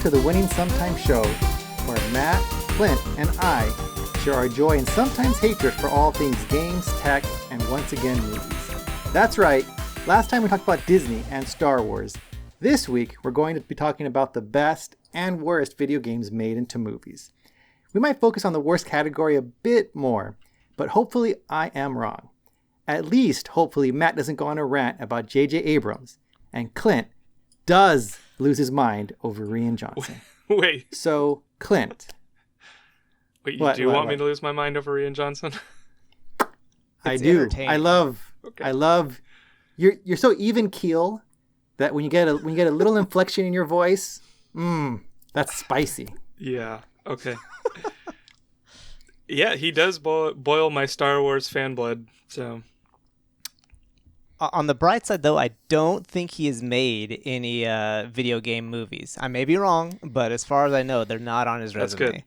to the Winning Sometimes show, where Matt, Clint, and I share our joy and sometimes hatred for all things games, tech, and once again, movies. That's right, last time we talked about Disney and Star Wars. This week, we're going to be talking about the best and worst video games made into movies. We might focus on the worst category a bit more, but hopefully I am wrong. At least, hopefully, Matt doesn't go on a rant about J.J. Abrams, and Clint does lose his mind over Rian Johnson. Wait. So, Clint. Wait, you want me to lose my mind over Rian Johnson? I do. I love. You're so even keel that when you get a little inflection in your voice, that's spicy. Yeah. Okay. Yeah, he does boil my Star Wars fan blood. So. On the bright side, though, I don't think he has made any video game movies. I may be wrong, but as far as I know, they're not on his resume.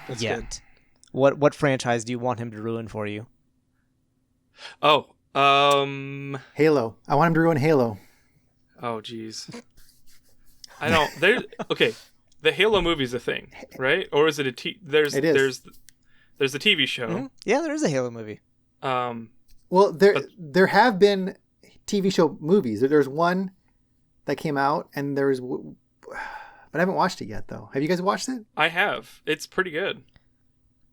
That's yet. Good. What franchise do you want him to ruin for you? Oh, Halo. I want him to ruin Halo. Oh, geez. I don't. Okay. The Halo movie's a thing, right? Or is it There's the TV show. Mm-hmm. Yeah, there is a Halo movie. Well, there have been TV show movies. There's one that came out, and but I haven't watched it yet, though. Have you guys watched it? I have. It's pretty good.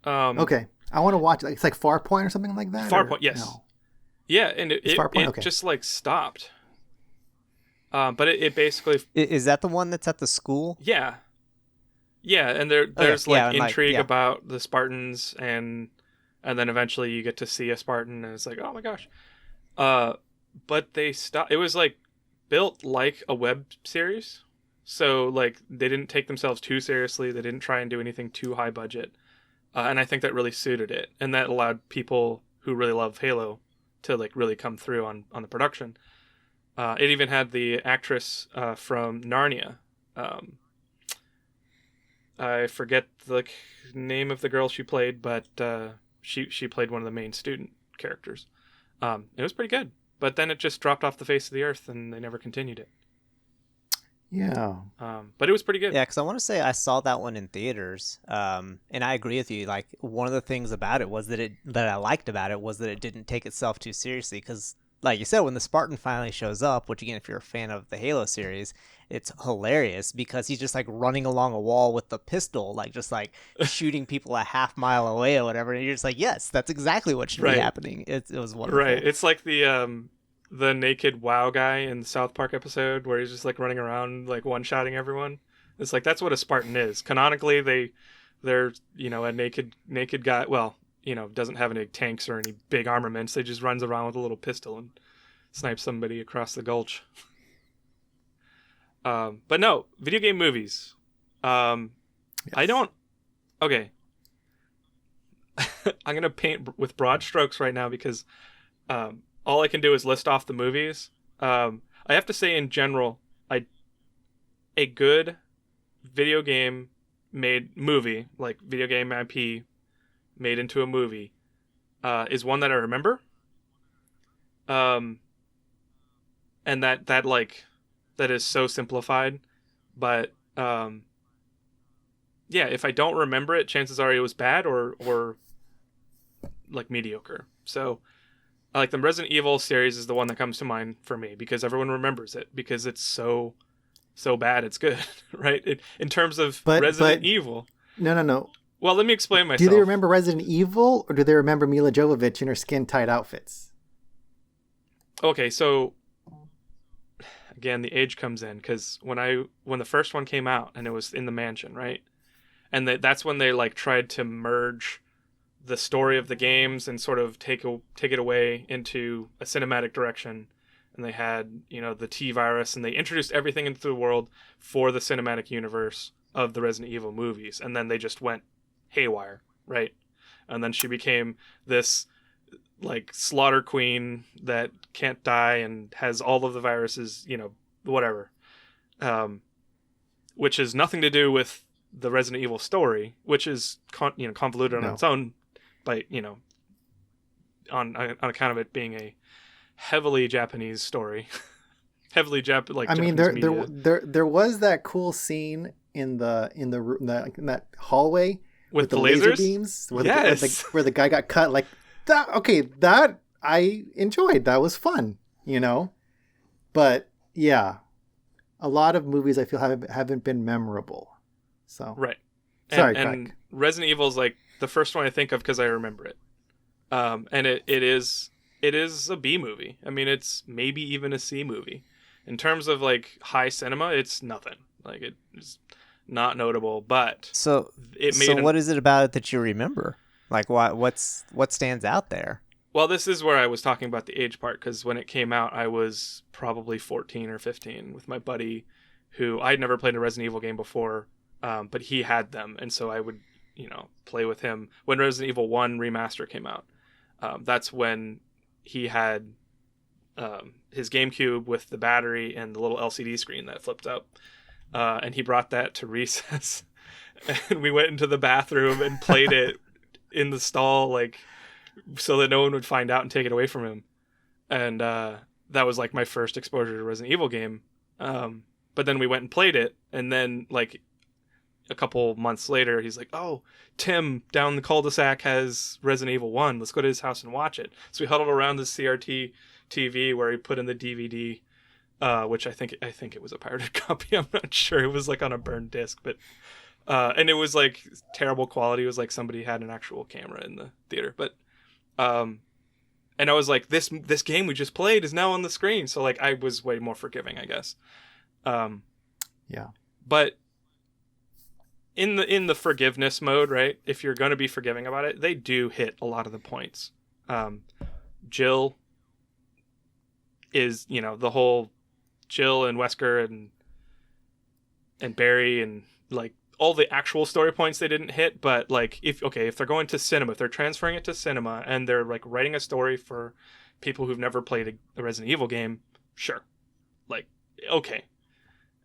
Okay, I want to watch it. It's like Farpoint or something like that. Farpoint, yes. No? Yeah, and it just like stopped. But it basically is that the one that's at the school? Yeah, and there's intrigue about the Spartans, and then eventually you get to see a Spartan, and it's like, oh my gosh. But they stopped. It was like built like a web series, so like they didn't take themselves too seriously. They didn't try and do anything too high budget, and I think that really suited it, and that allowed people who really love Halo to like really come through on the production. It even had the actress from Narnia. I forget the name of the girl she played, but she played one of the main student characters. It was pretty good, but then it just dropped off the face of the earth, and they never continued it. Yeah. But it was pretty good. Yeah, because I want to say I saw that one in theaters, and I agree with you. Like, one of the things about it was that I liked about it was that it didn't take itself too seriously. Because, like you said, when the Spartan finally shows up, which again, if you're a fan of the Halo series, it's hilarious because he's just like running along a wall with the pistol, like just like shooting people a half mile away or whatever. And you're just like, yes, that's exactly what should be happening. It was wonderful. Right. It's like the naked WoW guy in the South Park episode where he's just like running around like one-shotting everyone. It's like that's what a Spartan is. Canonically, they're a naked guy. Well, doesn't have any tanks or any big armaments. They just runs around with a little pistol and snipes somebody across the gulch. But no, video game movies. Yes. I don't. Okay. I'm gonna paint with broad strokes right now because all I can do is list off the movies. I have to say, in general, a good video game made movie, like video game IP made into a movie, is one that I remember. And that is so simplified, but if I don't remember it, chances are it was bad or like mediocre. So like the Resident Evil series is the one that comes to mind for me because everyone remembers it because it's so bad it's good, right? In terms of Resident Evil. No. Well, let me explain myself. Do they remember Resident Evil or do they remember Mila Jovovich in her skin-tight outfits? Okay, so again, the age comes in because when the first one came out and it was in the mansion, right? And that's when they like tried to merge the story of the games and sort of take it away into a cinematic direction. And they had, the T-virus, and they introduced everything into the world for the cinematic universe of the Resident Evil movies. And then they just went haywire, right? And then she became this like slaughter queen that can't die and has all of the viruses, whatever. Which has nothing to do with the Resident Evil story, which is convoluted on its own, by on account of it being a heavily Japanese story. heavily like I mean, Japanese there media. there was that cool scene in that hallway With the laser lasers? beams, where Yes. where the guy got cut. Like that. Okay, that I enjoyed. That was fun. You know, but yeah, a lot of movies I feel haven't been memorable. So Right. sorry, And Craig. Resident Evil is like the first one I think of because I remember it. And it is a B movie. I mean, it's maybe even a C movie. In terms of like high cinema, it's nothing. Like it's not notable, but So, it made so what is it about it that you remember? Like, what stands out there? Well, this is where I was talking about the age part, because when it came out, I was probably 14 or 15 with my buddy, who I'd never played a Resident Evil game before, but he had them, and so I would, play with him when Resident Evil 1 Remaster came out. That's when he had his GameCube with the battery and the little LCD screen that flipped up, and he brought that to recess, and we went into the bathroom and played it in the stall, like, so that no one would find out and take it away from him. And that was like my first exposure to a Resident Evil game. But then we went and played it, and then like a couple months later, he's like, "Oh, Tim down the cul-de-sac has Resident Evil 1. Let's go to his house and watch it." So we huddled around the CRT TV where he put in the DVD, which I think it was a pirated copy. I'm not sure. It was like on a burned disc, but and it was like terrible quality. It was like somebody had an actual camera in the theater, but and I was like, this game we just played is now on the screen, so like I was way more forgiving, I guess. Yeah. But in the forgiveness mode, right? If you're going to be forgiving about it, they do hit a lot of the points. Jill is, the whole Jill and Wesker and Barry and like all the actual story points they didn't hit, but like if they're going to cinema, if they're transferring it to cinema and they're like writing a story for people who've never played a Resident Evil game, sure. Like, okay.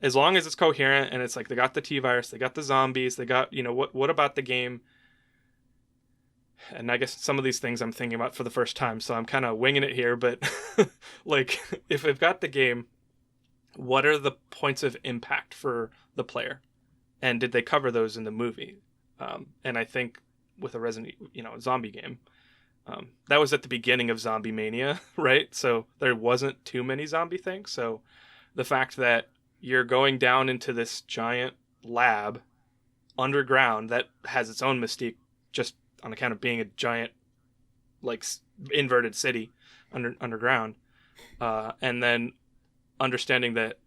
As long as it's coherent and it's like they got the T-virus, they got the zombies, they got, what about the game? And I guess some of these things I'm thinking about for the first time, so I'm kind of winging it here, but like if they've got the game, what are the points of impact for the player? And did they cover those in the movie? And I think with a Resident, zombie game, that was at the beginning of Zombie Mania, right? So there wasn't too many zombie things. So the fact that you're going down into this giant lab underground that has its own mystique just on account of being a giant, like, inverted city underground, and then understanding that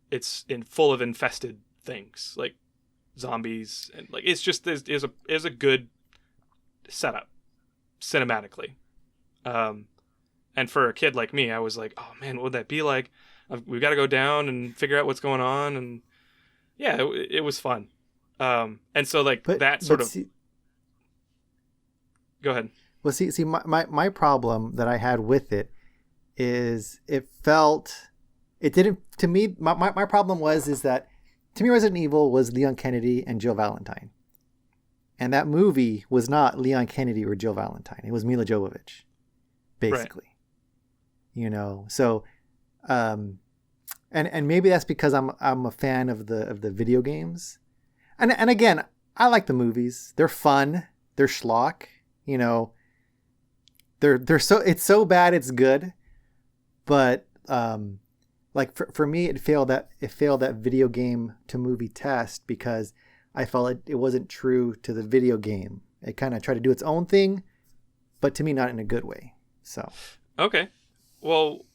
it's full of infested things like zombies, and like it's just is a good setup cinematically. And for a kid like me, I was like, oh man, what would that be like? We've got to go down and figure out what's going on, and yeah, it was fun. And so like that sort of. Go ahead. Well, see, my problem that I had with it is it didn't, to me, my problem is that, to me, Resident Evil was Leon Kennedy and Jill Valentine. And that movie was not Leon Kennedy or Jill Valentine. It was Mila Jovovich, basically. Right. So, and maybe that's because I'm a fan of the video games. And again, I like the movies. They're fun. They're schlock. It's so bad it's good. But like for me, it failed that video game to movie test because I felt it wasn't true to the video game. It kind of tried to do its own thing, but to me, not in a good way. So okay, well,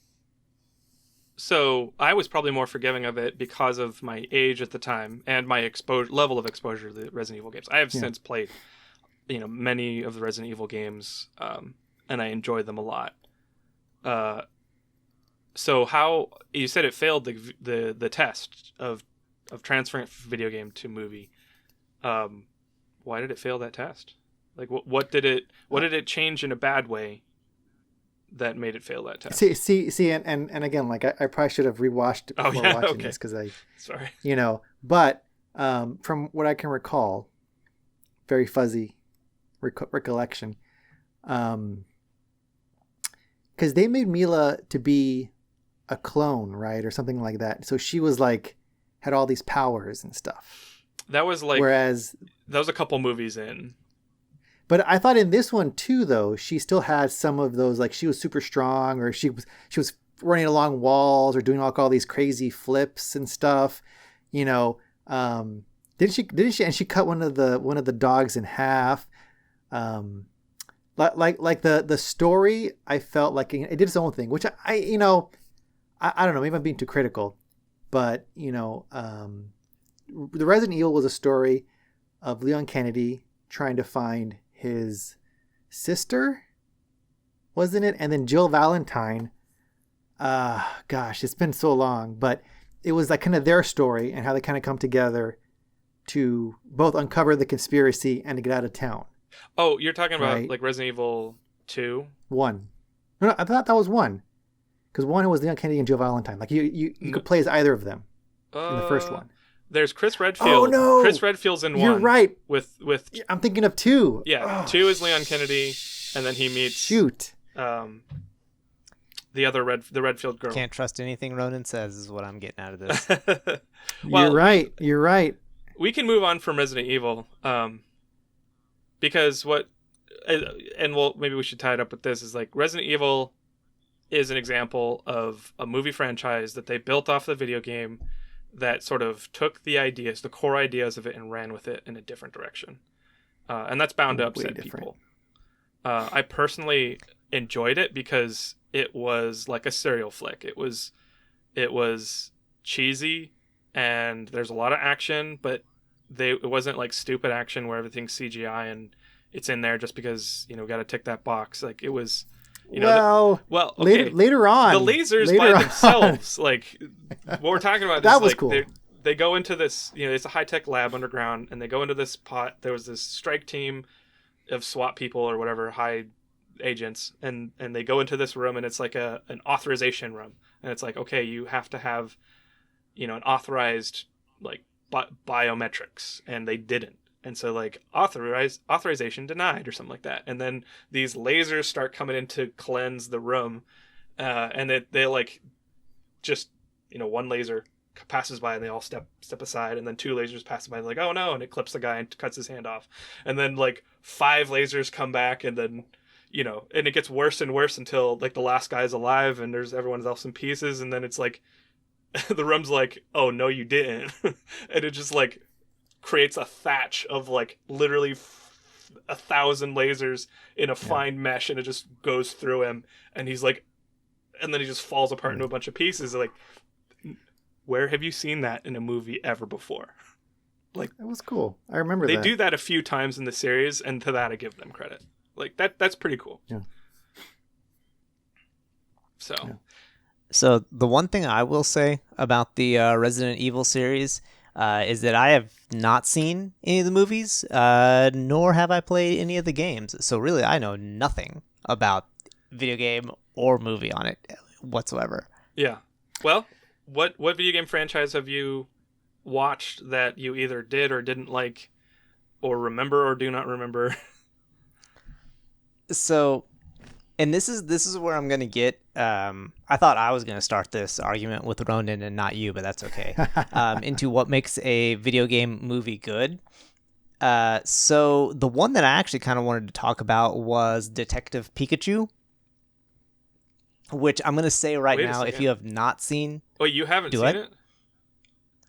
so I was probably more forgiving of it because of my age at the time and my level of exposure to the Resident Evil games. I have since played, many of the Resident Evil games, and I enjoyed them a lot. So how you said it failed the test of transferring it from video game to movie. Why did it fail that test? Like what did it change in a bad way that made it fail that test? See, and again, like I probably should have rewatched before watching this because sorry. But from what I can recall, very fuzzy recollection, because they made Mila to be a clone, right, or something like that. So she was like had all these powers and stuff. That was like Whereas that was a couple movies in. But I thought in this one too, though, she still had some of those, like she was super strong, or she was running along walls, or doing all these crazy flips and stuff. You know, didn't she? And she cut one of the dogs in half. Like the story, I felt like it did its own thing, which I don't know, maybe I'm being too critical, but the Resident Evil was a story of Leon Kennedy trying to find his sister, wasn't it? And then Jill Valentine. Gosh, it's been so long, but it was like kind of their story and how they kind of come together to both uncover the conspiracy and to get out of town. Oh, you're talking about Right. like Resident Evil 2? 1. No, I thought that was 1. Because 1 was Leon Kennedy and Jill Valentine. Like you could play as either of them in the first one. There's Chris Redfield. Oh, no! Chris Redfield's in 1. You're right. With I'm thinking of 2. yeah, Oh, 2 is Leon Kennedy, and then he meets Shoot. the other Redfield girl. Can't trust anything Ronan says is what I'm getting out of this. Well, You're right. we can move on from Resident Evil, because maybe we should tie it up with this, is like Resident Evil is an example of a movie franchise that they built off the video game that sort of took the core ideas of it, and ran with it in a different direction. And that's bound to upset people. I personally enjoyed it because it was like a serial flick. It was cheesy, and there's a lot of action, but it wasn't like stupid action where everything's CGI and it's in there just because, got to tick that box. Like it was, okay. later on, the lasers by themselves, like what we're talking about. That is was like, cool. They go into this, it's a high-tech lab underground, and they go into this pot. There was this strike team of SWAT people or whatever, high agents, and they go into this room, and it's like an authorization room, and it's like, okay, you have to have an authorized like biometrics, and they didn't, and so like authorization denied or something like that, and then these lasers start coming in to cleanse the room, and they like just one laser passes by and they all step aside, and then 2 lasers pass by and like, oh no, and it clips the guy and cuts his hand off, and then like 5 lasers come back, and then and it gets worse and worse until like the last guy's alive and there's everyone else in pieces, and then it's like the room's like, oh no you didn't. And it just like creates a thatch of like literally 1,000 lasers in a fine mesh, and it just goes through him, and he's like, and then he just falls apart into a bunch of pieces. Like, where have you seen that in a movie ever before? Like, That was cool. I remember they that. do that a few times in the series, and to that I give them credit. Like that's pretty cool. Yeah. So, Yeah. So the one thing I will say about the Resident Evil series is that I have not seen any of the movies, nor have I played any of the games. So really, I know nothing about video game or movie on it whatsoever. yeah. Well, what video game franchise have you watched that you either did or didn't like, or remember or do not remember? So, and this is where I'm gonna get. I thought I was gonna start this argument with Ronan and not you, but that's okay. Into what makes a video game movie good. So the one that I actually kind of wanted to talk about was Detective Pikachu, which I'm gonna say right Wait a now, if second. you have not seen, Wait, you haven't Do seen I? it?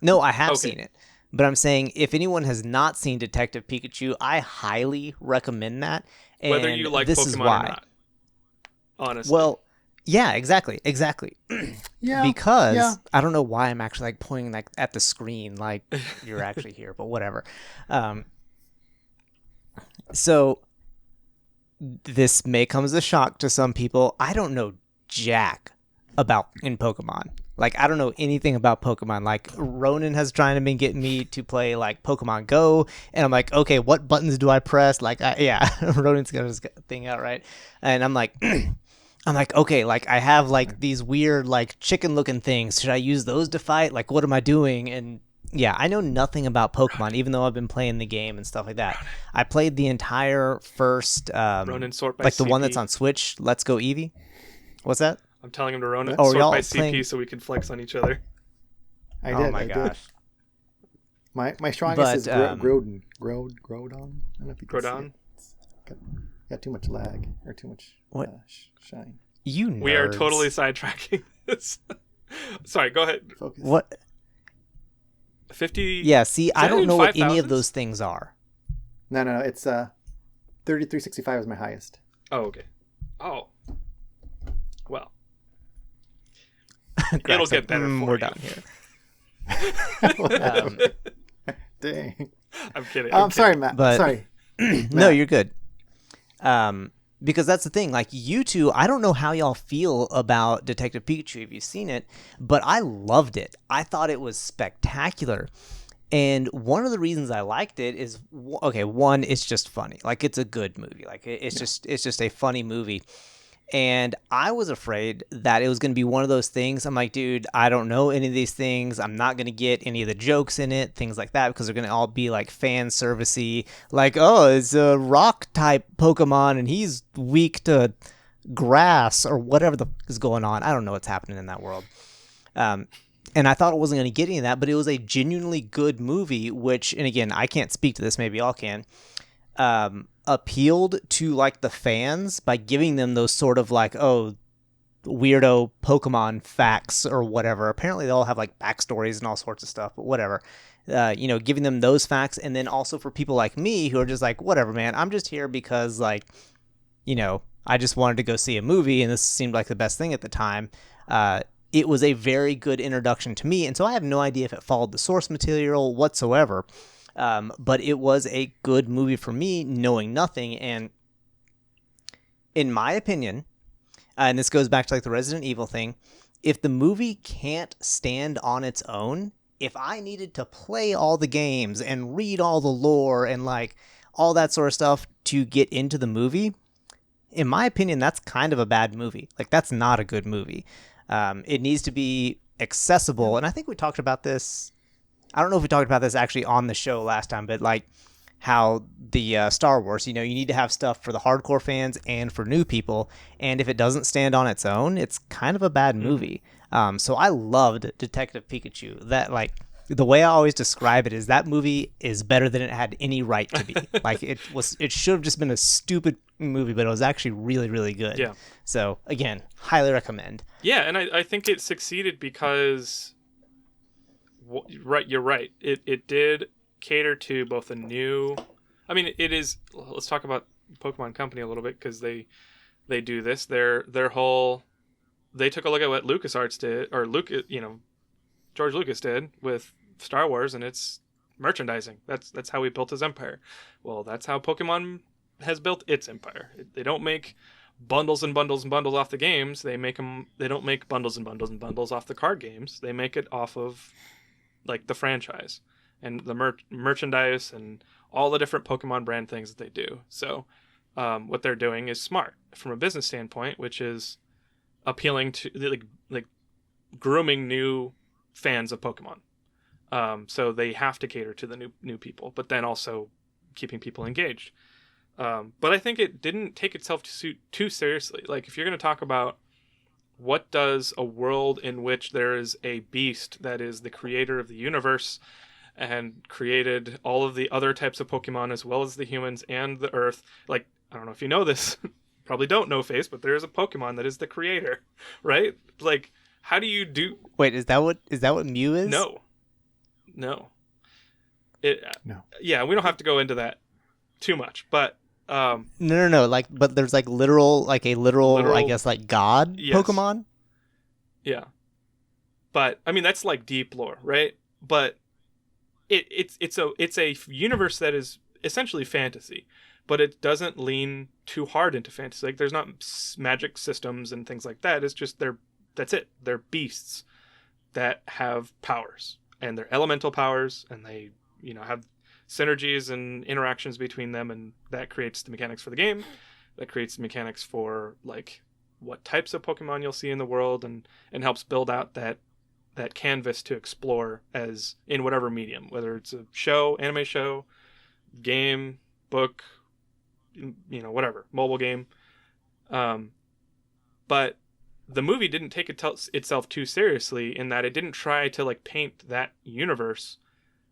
no, I have Okay. seen it. But I'm saying if anyone has not seen Detective Pikachu, I highly recommend that. And Whether you like this Pokemon is or why. not. Honestly. Well, yeah, exactly. Yeah. Because yeah. I don't know why I'm actually like pointing like at the screen like you're actually here, but whatever. So this may come as a shock to some people. I don't know jack about in Pokemon. Like I don't know anything about Pokemon. Like Ronan has trying to been getting me to play like Pokemon Go, and I'm like, okay, what buttons do I press? Like, Ronan's got his thing out right, and I'm like. I'm like, okay, like I have like these weird like chicken looking things. Should I use those to fight? Like, what am I doing? And yeah, I know nothing about Pokemon, even though I've been playing the game and stuff like that. I played the entire first, Ronan sort by like the one CP. that's on Switch, Let's Go Eevee. What's that? I'm telling him to run it Oh, sort y'all by CP playing- so we can flex on each other. I Oh did. my I did. gosh. My strongest But, is Groudon. Groudon. I don't know if you can see Groudon? it. It's got too much lag or too much What? shine. You nerds. We are totally sidetracking this. Sorry, go ahead. Focus. What? 50. Yeah, see, I that don't in know what any of 5,000s? those things are. No. It's 3365 is my highest. Oh, okay. Oh. Well, Greg's it'll like, get better for we're you. done here. Dang. I'm kidding. I'm sorry, Matt. But- Sorry. No, you're good. Because that's the thing. Like, you two, I don't know how y'all feel about Detective Pikachu if you've seen it, but I loved it. I thought it was spectacular. And one of the reasons I liked it is, okay, one, it's just funny. Like, it's a good movie. Like, it's just a funny movie. And I was afraid that it was going to be one of those things. I'm like, dude, I don't know any of these things. I'm not going to get any of the jokes in it, things like that, because they're going to all be like fan servicey. Like, oh, it's a rock type Pokemon and he's weak to grass or whatever the is going on. I don't know what's happening in that world. And I thought it wasn't going to get any of that, but it was a genuinely good movie, which, and again, I can't speak to this. Maybe y'all can. Appealed to like the fans by giving them those sort of like, oh, weirdo Pokemon facts or whatever. Apparently they all have like backstories and all sorts of stuff, but whatever. Giving them those facts. And then also for people like me who are just like, whatever, man, I'm just here because like, I just wanted to go see a movie and this seemed like the best thing at the time. It was a very good introduction to me. And so I have no idea if it followed the source material whatsoever. But it was a good movie for me, knowing nothing. And in my opinion, and this goes back to like the Resident Evil thing, if the movie can't stand on its own, if I needed to play all the games and read all the lore and like all that sort of stuff to get into the movie, in my opinion, that's kind of a bad movie. Like, that's not a good movie. It needs to be accessible. And I think we talked about this. I don't know if we talked about this actually on the show last time, but like how the Star Wars, you need to have stuff for the hardcore fans and for new people. And if it doesn't stand on its own, it's kind of a bad movie. So I loved Detective Pikachu. That, like, the way I always describe it is that movie is better than it had any right to be. Like, it should have just been a stupid movie, but it was actually really, really good. Yeah. So again, highly recommend. Yeah, and I think it succeeded because, right, you're right. It did cater to both a new. I mean, it is. Let's talk about Pokemon Company a little bit because they do this. Their whole. They took a look at what LucasArts did, or George Lucas did with Star Wars, and it's merchandising. That's how he built his empire. Well, that's how Pokemon has built its empire. They don't make bundles and bundles and bundles off the games. They don't make bundles and bundles and bundles off the card games. They make it off of like the franchise and the merchandise and all the different Pokemon brand things that they do. So what they're doing is smart from a business standpoint, which is appealing to like grooming new fans of Pokemon. So they have to cater to the new people, but then also keeping people engaged. But I think it didn't take itself too seriously. Like, if you're going to talk about what does a world in which there is a beast that is the creator of the universe and created all of the other types of Pokemon as well as the humans and the Earth, like, I don't know if you know this, probably don't know, Face, but there is a Pokemon that is the creator, right? Like, how do you do... Wait, is that what Mew is? No. No. Yeah, we don't have to go into that too much, but No. Like, but there's like a literal, I guess, like God Yes. Pokemon. yeah. But I mean, that's like deep lore, right? But it's a universe that is essentially fantasy, but it doesn't lean too hard into fantasy. Like, there's not magic systems and things like that. It's just that's it. They're beasts that have powers, and they're elemental powers, and they have synergies and interactions between them, and that creates the mechanics for the game. That creates the mechanics for like what types of Pokemon you'll see in the world, and helps build out that canvas to explore as in whatever medium, whether it's a show, anime show, game, book, whatever, mobile game. But the movie didn't take itself too seriously in that it didn't try to like paint that universe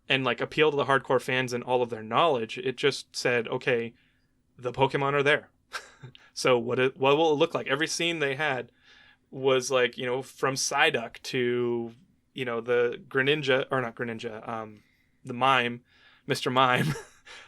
and like appeal to the hardcore fans and all of their knowledge. It just said, okay, the Pokemon are there. So what will it look like? Every scene they had was like, you know, from Psyduck to, you know, the Greninja, or not Greninja, the Mime, Mr. Mime.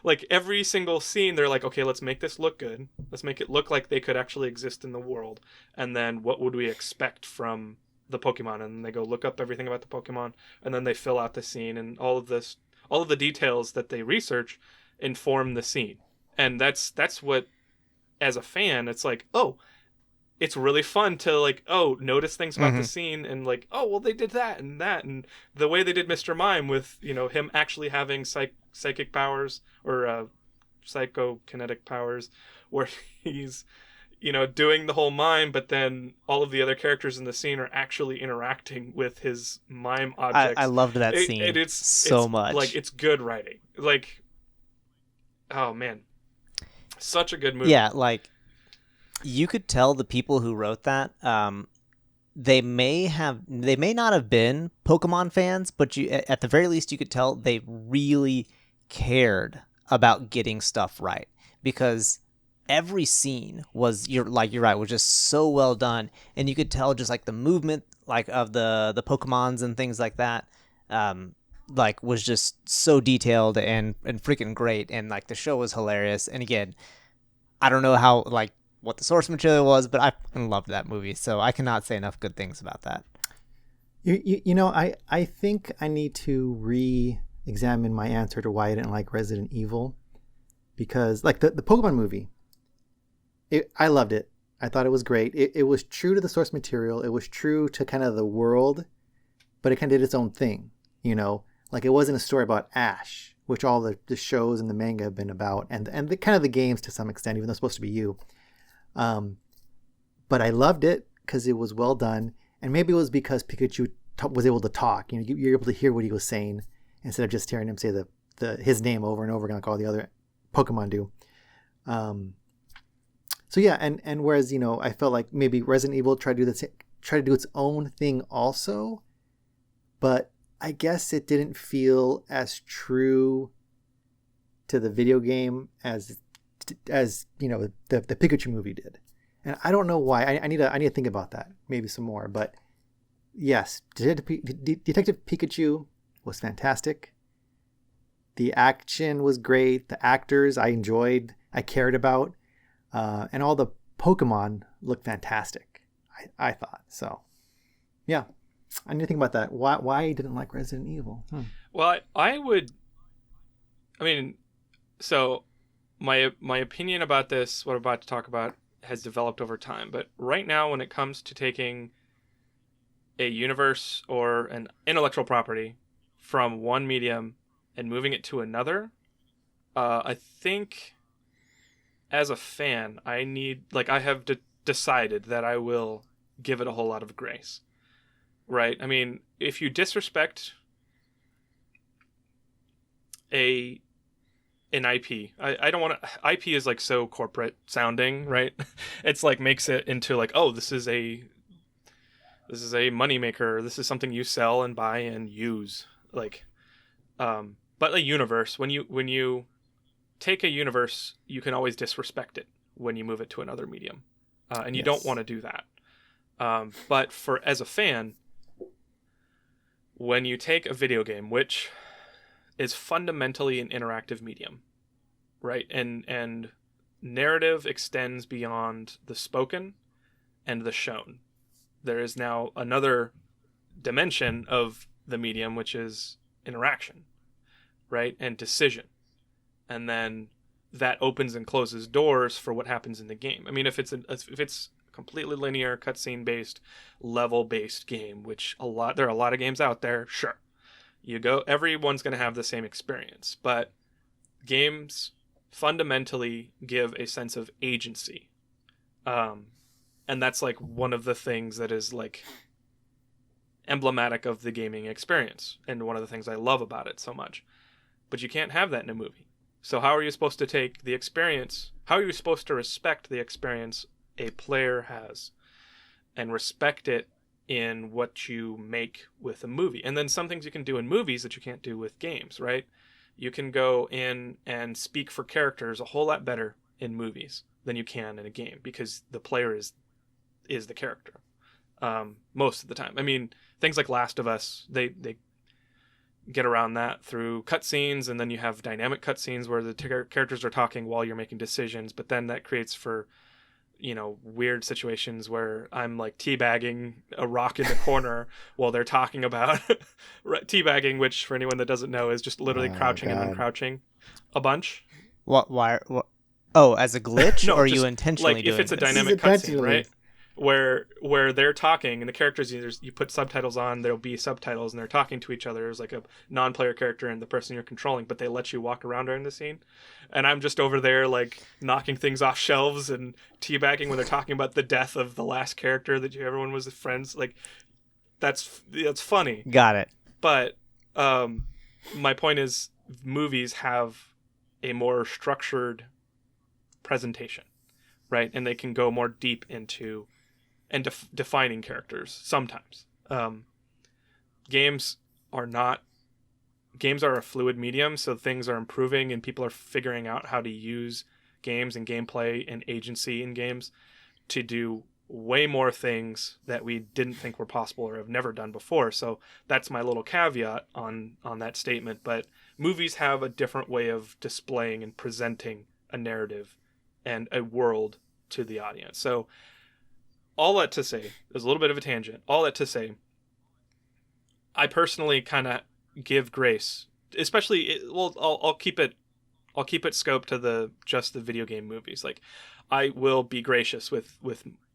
Like every single scene, they're like, okay, let's make this look good. Let's make it look like they could actually exist in the world. And then what would we expect from the Pokemon? And then they go look up everything about the Pokemon, and then they fill out the scene, and all of the details that they research inform the scene. And that's what, as a fan, it's like, oh, it's really fun to like, oh, notice things about the scene and like, oh, well, they did that and that, and the way they did Mr. Mime with, you know, him actually having psychic powers or psychokinetic powers, where he's, you know, doing the whole mime, but then all of the other characters in the scene are actually interacting with his mime objects. I loved that scene. It's so much. Like, it's good writing. Like, oh man, such a good movie. Yeah, like, you could tell the people who wrote that, they may not have been Pokemon fans, but at the very least you could tell they really cared about getting stuff right, because every scene was, you're right, was just so well done, and you could tell just like the movement like of the Pokemons and things like that, like was just so detailed and freaking great, and like the show was hilarious. And again, I don't know how like what the source material was, but I fucking loved that movie, so I cannot say enough good things about that. You know, I think I need to re-examine my answer to why I didn't like Resident Evil, because like the Pokemon movie, I loved it. I thought it was great. It was true to the source material. It was true to kind of the world, but it kind of did its own thing, you know? Like, it wasn't a story about Ash, which all the shows and the manga have been about, and the kind of the games to some extent, even though it's supposed to be you. But I loved it because it was well done, and maybe it was because Pikachu was able to talk. You know, you're able to hear what he was saying instead of just hearing him say his name over and over again like all the other Pokemon do. So yeah, and whereas, you know, I felt like maybe Resident Evil tried to do its own thing also, but I guess it didn't feel as true to the video game as you know the Pikachu movie did. And I don't know why. I need to think about that maybe some more. But yes, Detective Pikachu was fantastic. The action was great. The actors I enjoyed, I cared about, and all the Pokemon looked fantastic. I thought so. Yeah, I need to think about that. Why I didn't like Resident Evil? Well, I mean, so my opinion about this, what I'm about to talk about, has developed over time. But right now, when it comes to taking a universe or an intellectual property from one medium and moving it to another, I think as a fan, I have decided that I will give it a whole lot of grace. Right? I mean, if you disrespect an IP, I don't want to. IP is like so corporate sounding, right? It's like makes it into like, oh, this is a moneymaker. This is something you sell and buy and use. Like, but a universe, when you take a universe, you can always disrespect it when you move it to another medium, and you don't want to do that. But as a fan, when you take a video game, which is fundamentally an interactive medium, right? And narrative extends beyond the spoken and the shown. There is now another dimension of the medium, which is interaction, right? And decision. And then that opens and closes doors for what happens in the game. I mean, if it's completely linear, cutscene based, level based game, which there are a lot of games out there, sure. Everyone's going to have the same experience, but games fundamentally give a sense of agency. And that's like one of the things that is like emblematic of the gaming experience, and one of the things I love about it so much. But you can't have that in a movie. So how are you supposed to take the experience? How are you supposed to respect the experience a player has? and respect it in what you make with a movie. And then some things you can do in movies that you can't do with games, right? You can go in and speak for characters a whole lot better in movies than you can in a game, because the player is the character most of the time. I mean, things like Last of Us, they get around that through cutscenes, and then you have dynamic cutscenes where the characters are talking while you're making decisions, but then that creates for, you know, weird situations where I'm like teabagging a rock in the corner while they're talking about teabagging, which for anyone that doesn't know is just literally crouching and then crouching a bunch. What? Why? What? Oh, as a glitch, No, or are just you intentionally like doing if it's a this? dynamic cutscene, intentionally. right? Where they're talking and the characters, you put subtitles on, there'll be subtitles and they're talking to each other as like a non-player character and the person you're controlling, but they let you walk around during the scene, and I'm just over there like knocking things off shelves and teabagging when they're talking about the death of the last character that everyone was friends. Like that's funny. Got it. But my point is, movies have a more structured presentation, right? And they can go more deep into and defining characters sometimes. Games are a fluid medium, so things are improving and people are figuring out how to use games and gameplay and agency in games to do way more things that we didn't think were possible or have never done before. So that's my little caveat on that statement. But movies have a different way of displaying and presenting a narrative and a world to the audience. So all that to say, there's a little bit of a tangent. All that to say, I personally kind of give grace, especially. I'll keep it scoped to just the video game movies. Like, I will be gracious with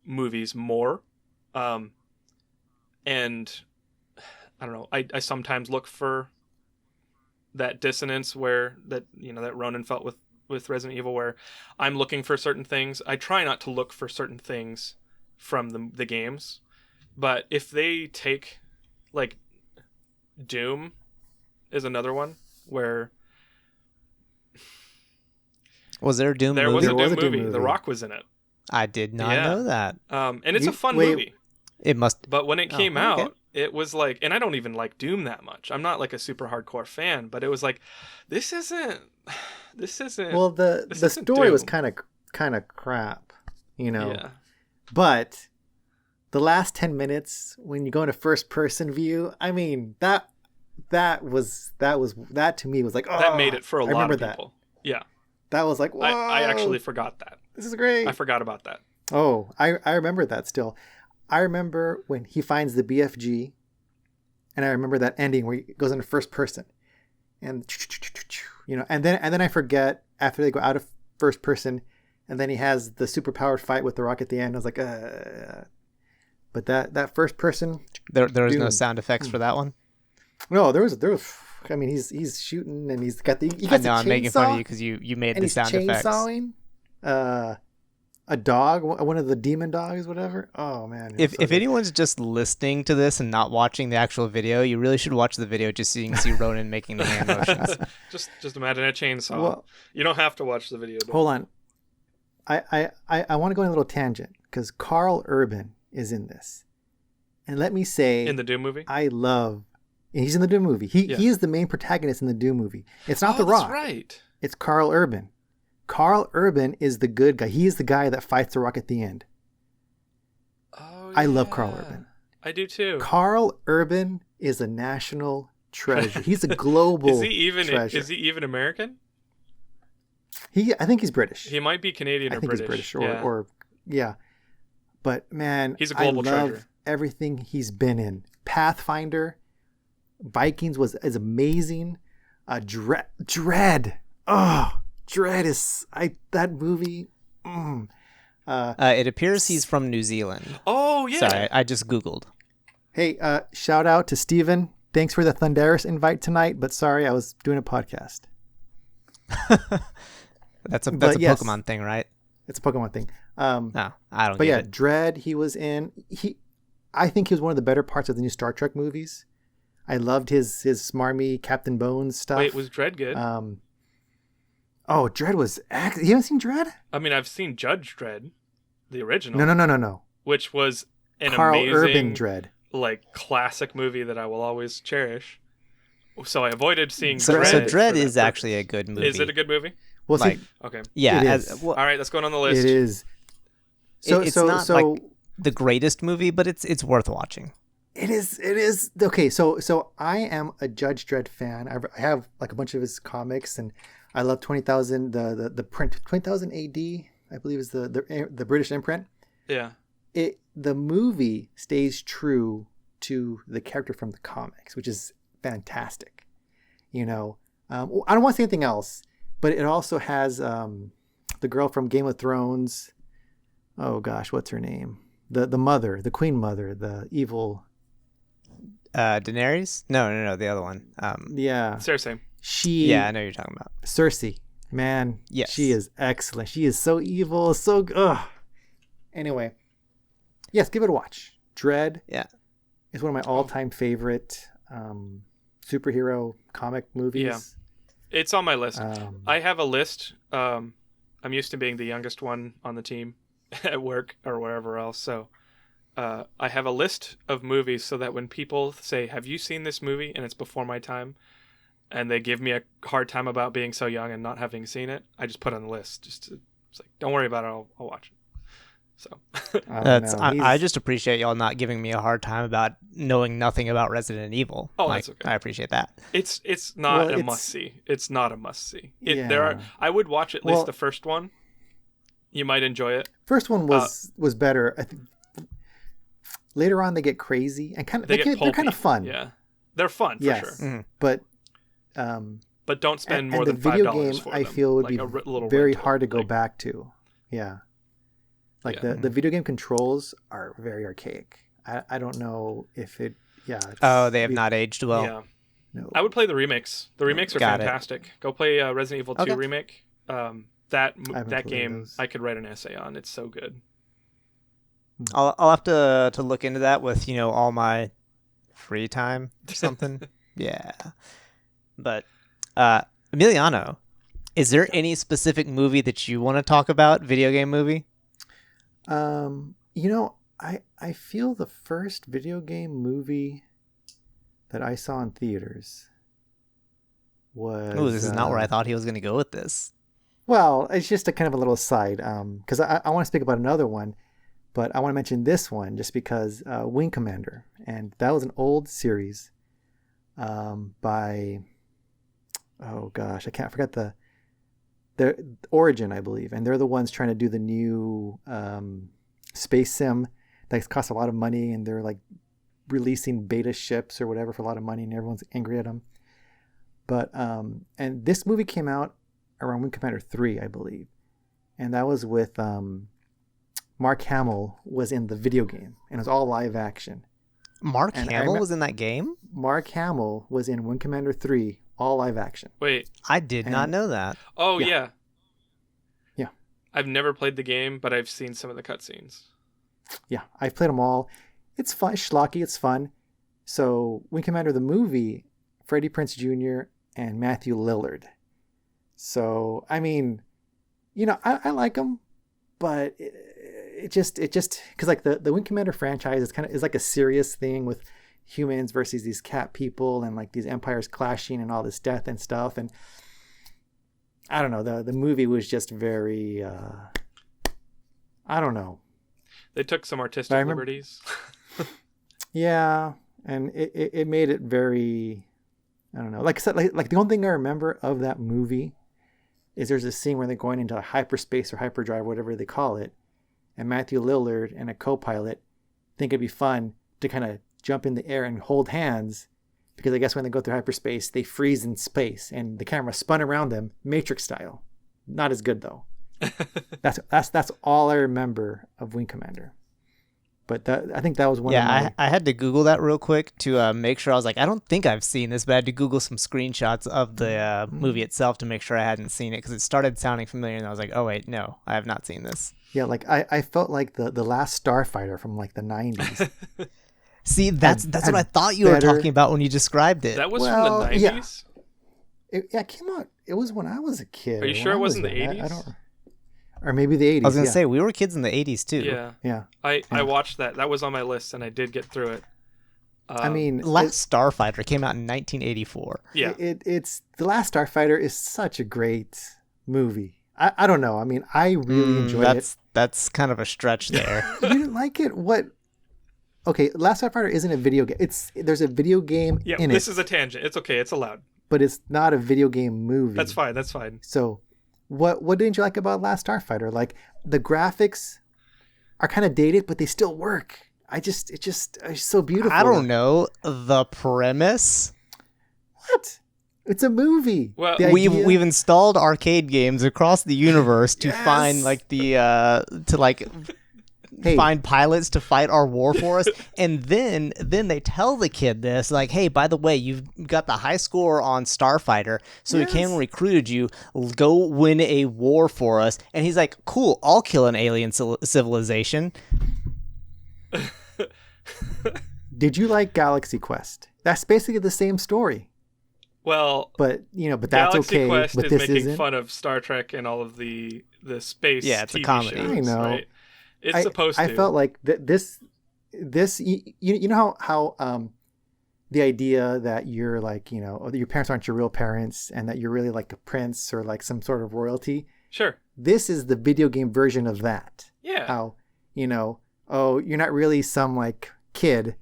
movies more, and I don't know. I sometimes look for that dissonance that Ronan felt with Resident Evil, where I'm looking for certain things. I try not to look for certain things from the games, but if they take, like, Doom is another one where Was there a Doom there movie? was a There Doom was a Doom movie. movie. The Rock was in it. I did not Yeah. know that. And it's a fun Wait. movie. It must. But when it Oh, came okay. out, it was like, and I don't even like Doom that much. I'm not like a super hardcore fan, but it was like, this isn't. Well, the This isn't story was Doom. kind of crap, you know. Yeah. But the last 10 minutes when you go into first person view, I mean, that to me was like, oh, That made it for a I lot remember of people. Yeah. That was like, whoa, I actually forgot that. this is great. I forgot about that. Oh, I remember that still. I remember when he finds the BFG, and I remember that ending where he goes into first person, and and then I forget after they go out of first person, and then he has the superpowered fight with the Rock at the end. I was like, but that first person, There was no Doom. sound effects for that one. no, there was. I mean, he's shooting and he's got the. He I got know, the I'm making fun of chainsaw, you because you made and the he's sound effects. chainsawing. A dog, one of the demon dogs, whatever. Oh man! it was If so if good. anyone's just listening to this and not watching the actual video, you really should watch the video just so you can see Ronan making the hand motions. just imagine a chainsaw. Well, You don't have to watch the video. hold on. I want to go on a little tangent because Carl Urban is in this, and let me say, In the Doom movie? I love. He's in the Doom movie. He is the main protagonist in the Doom movie. It's not The that's Rock. right. It's Carl Urban. Carl Urban is the good guy. He is the guy that fights the Rock at the end. Oh, I love Carl yeah. Urban. I do too. Carl Urban is a national treasure. He's a global Is he even treasure. American? I think he's British. He might be Canadian I or think British. he's British Yeah. or yeah. But man, He's a global I love treasure. everything he's been in. Pathfinder, Vikings is amazing. Dread. Oh, Dread is that movie. It appears he's from New Zealand. Oh yeah. Sorry, I just Googled. Hey, shout out to Steven. Thanks for the Thunderous invite tonight, but sorry, I was doing a podcast. That's a But yes. Pokemon thing, right? It's a Pokemon thing. No, I don't But get yeah, it. Dread, he was in. I think he was one of the better parts of the new Star Trek movies. I loved his smarmy Captain Bones stuff. Wait, was Dredd good? Oh, Dread was. You haven't seen Dread? I mean, I've seen Judge Dredd, the original, No. which was an Carl amazing Urban Dredd. like classic movie that I will always cherish. So I avoided seeing So Dredd. Dredd for is that actually a purpose. good movie. Is it a good movie? Well, Like, see, Okay. yeah, It as, is. well, All right, that's going on the list. it is. So it's so not so like the greatest movie, but it's worth watching. it is. It is okay. So I am a Judge Dredd fan. I have like a bunch of his comics, and I love 20,000. The print 20,000 A.D. I believe is the British imprint. Yeah. The movie stays true to the character from the comics, which is fantastic. You know, I don't want to say anything else, but it also has the girl from Game of Thrones. Oh gosh, what's her name? The mother, the Queen Mother, the evil. Daenerys? No, the other one. Yeah, Cersei. Yeah, I know who you're talking about. Cersei. Man, Yes. she is excellent. She is so evil, so ugh. Anyway, yes, give it a watch. Dread Yeah. is one of my all-time favorite superhero comic movies. Yeah. It's on my list. Um, I have a list. I'm used to being the youngest one on the team at work or wherever else. So I have a list of movies so that when people say, "Have you seen this movie?" and it's before my time, and they give me a hard time about being so young and not having seen it, I just put it on the list. It's like, don't worry about it. I'll watch it. So I just appreciate y'all not giving me a hard time about knowing nothing about Resident Evil. Oh, like, that's okay. I appreciate that. it's not Well, a it's- must see. It's not a must see. Yeah. There are. I would watch at Well- least the first one. You might enjoy it. First one was better. I think later on they get crazy and kind of They get they're kind of pulpy. fun. Yeah, they're fun for Yes. sure. Mhm. But But don't spend and more the than video $5 game for I them. feel would Like be a little very rental. hard to go Like, back to. Yeah. Like Yeah. the video game controls are very archaic. I don't know if it Oh, they have not aged well. yeah, No. I would play the remakes. The remakes are Got it. fantastic. Go play Resident Evil 2 Okay. remake. I That haven't played game those. I could write an essay on. It's so good. I'll have to look into that with all my free time or something. Yeah. But Emiliano, is there any specific movie that you want to talk about? Video game movie? I feel the first video game movie that I saw in theaters was. Ooh, this is not where I thought he was going to go with this. Well, it's just a kind of a little aside, because I want to speak about another one, but I want to mention this one just because Wing Commander, and that was an old series by, oh gosh, I forgot the Origin, I believe, and they're the ones trying to do the new space sim that costs a lot of money, and they're like releasing beta ships or whatever for a lot of money, and everyone's angry at them. But and this movie came out around Wing Commander 3, I believe. And that was with Mark Hamill was in the video game, and it was all live action. Mark And I Hamill was in that game? Mark Hamill was in Wing Commander 3, all live action. Wait. I did not And- know that. Oh Yeah. yeah. Yeah. I've never played the game, but I've seen some of the cutscenes. Yeah, I've played them all. It's fun, schlocky, it's fun. So Wing Commander the movie, Freddie Prinze Jr. and Matthew Lillard. So, I mean, I like them, but it just because like the Wing Commander franchise is like a serious thing with humans versus these cat people and like these empires clashing and all this death and stuff. And I don't know, the movie was just very, I don't know. They took some artistic I remember- liberties. Yeah, and it made it very, I don't know. Like I said, like the only thing I remember of that movie is there's a scene where they're going into hyperspace or hyperdrive, whatever they call it, and Matthew Lillard and a co-pilot think it'd be fun to kind of jump in the air and hold hands, because I guess when they go through hyperspace, they freeze in space, and the camera spun around them, Matrix style. Not as good though. That's all I remember of Wing Commander. But I think that was one of my... I had to Google that real quick to make sure. I was like, I don't think I've seen this, but I had to Google some screenshots of the movie itself to make sure I hadn't seen it, because it started sounding familiar, and I was like, oh wait, no, I have not seen this. Yeah, like I felt like the last Starfighter from like the 90s. See, that's Had- what I had thought you were better- talking about when you described it. That was Well, from the yeah. 90s? It came out. It was when I was a kid. Are you when sure I it wasn't the young. 80s? or maybe the 80s. I was gonna yeah. say we were kids in the 80s too. Yeah. Yeah. I watched that. That was on my list, and I did get through it. I mean, Last Starfighter came out in 1984. Yeah. it's The Last Starfighter is such a great movie. I don't know. I mean, I really enjoyed it. That's kind of a stretch there. You didn't like it? What? Okay, Last Starfighter isn't a video game. There's a video game Yeah, in this it, is a tangent. It's okay. It's allowed. but it's not a video game movie. That's fine. That's fine. So, what didn't you like about Last Starfighter? Like the graphics are kind of dated, but they still work. It's so beautiful. I don't know the premise. What? It's a movie. Well, The idea- We've installed arcade games across the universe to Yes! find like Hey. find pilots to fight our war for us, and then they tell the kid this, like, hey, by the way, you've got the high score on Starfighter, so we came and recruited you. Go win a war for us. And he's like, cool, I'll kill an alien civilization. Did you like Galaxy Quest? That's basically the same story, well, but that's Galaxy okay. Quest But is this making isn't. fun of Star Trek and all of the space. Yeah, it's a TV comedy. shows, I know. Right? It's supposed to. I felt like this you know how the idea that you're like, your parents aren't your real parents and that you're really like a prince or like some sort of royalty. Sure. This is the video game version of that. Yeah. How, oh, you're not really some like kid,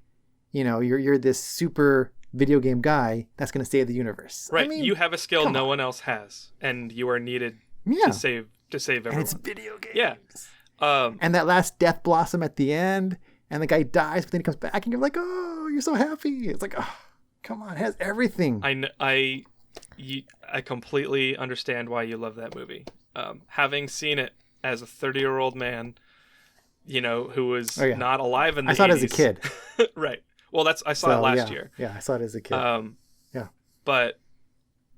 you're this super video game guy that's going to save the universe. Right. I mean, you have a skill come no on. one else has, and you are needed yeah. to save everyone. And it's video games. Yeah. And that last death blossom at the end, and the guy dies, but then he comes back, and you're like, oh, you're so happy. It's like, oh, come on, it has everything. I completely understand why you love that movie. Having seen it as a 30-year-old man, who was Oh, yeah. not alive in the I saw it 80s. as a kid. Right. Well, I saw it last yeah. year. Yeah, I saw it as a kid. Yeah. But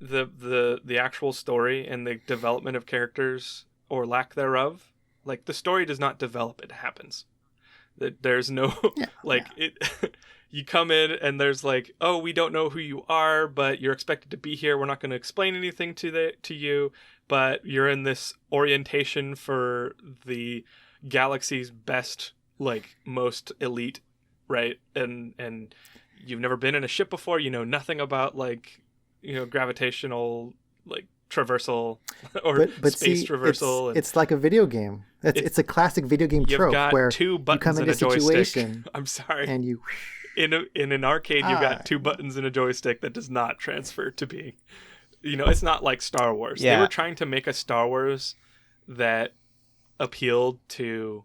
the actual story and the development of characters or lack thereof, like the story does not develop, it happens. There's no it you come in and there's like, oh, we don't know who you are, but you're expected to be here. We're not going to explain anything to you, but you're in this orientation for the galaxy's best, like most elite, right? And you've never been in a ship before. You know nothing about like, gravitational like traversal or but space see, traversal. It's like a video game. It's a classic video game You've trope got where two you buttons come and into a a joystick. situation I'm sorry. and you. In an arcade, you've Ah. got two buttons and a joystick that does not transfer to being. It's not like Star Wars. They Yeah. were trying to make a Star Wars that appealed to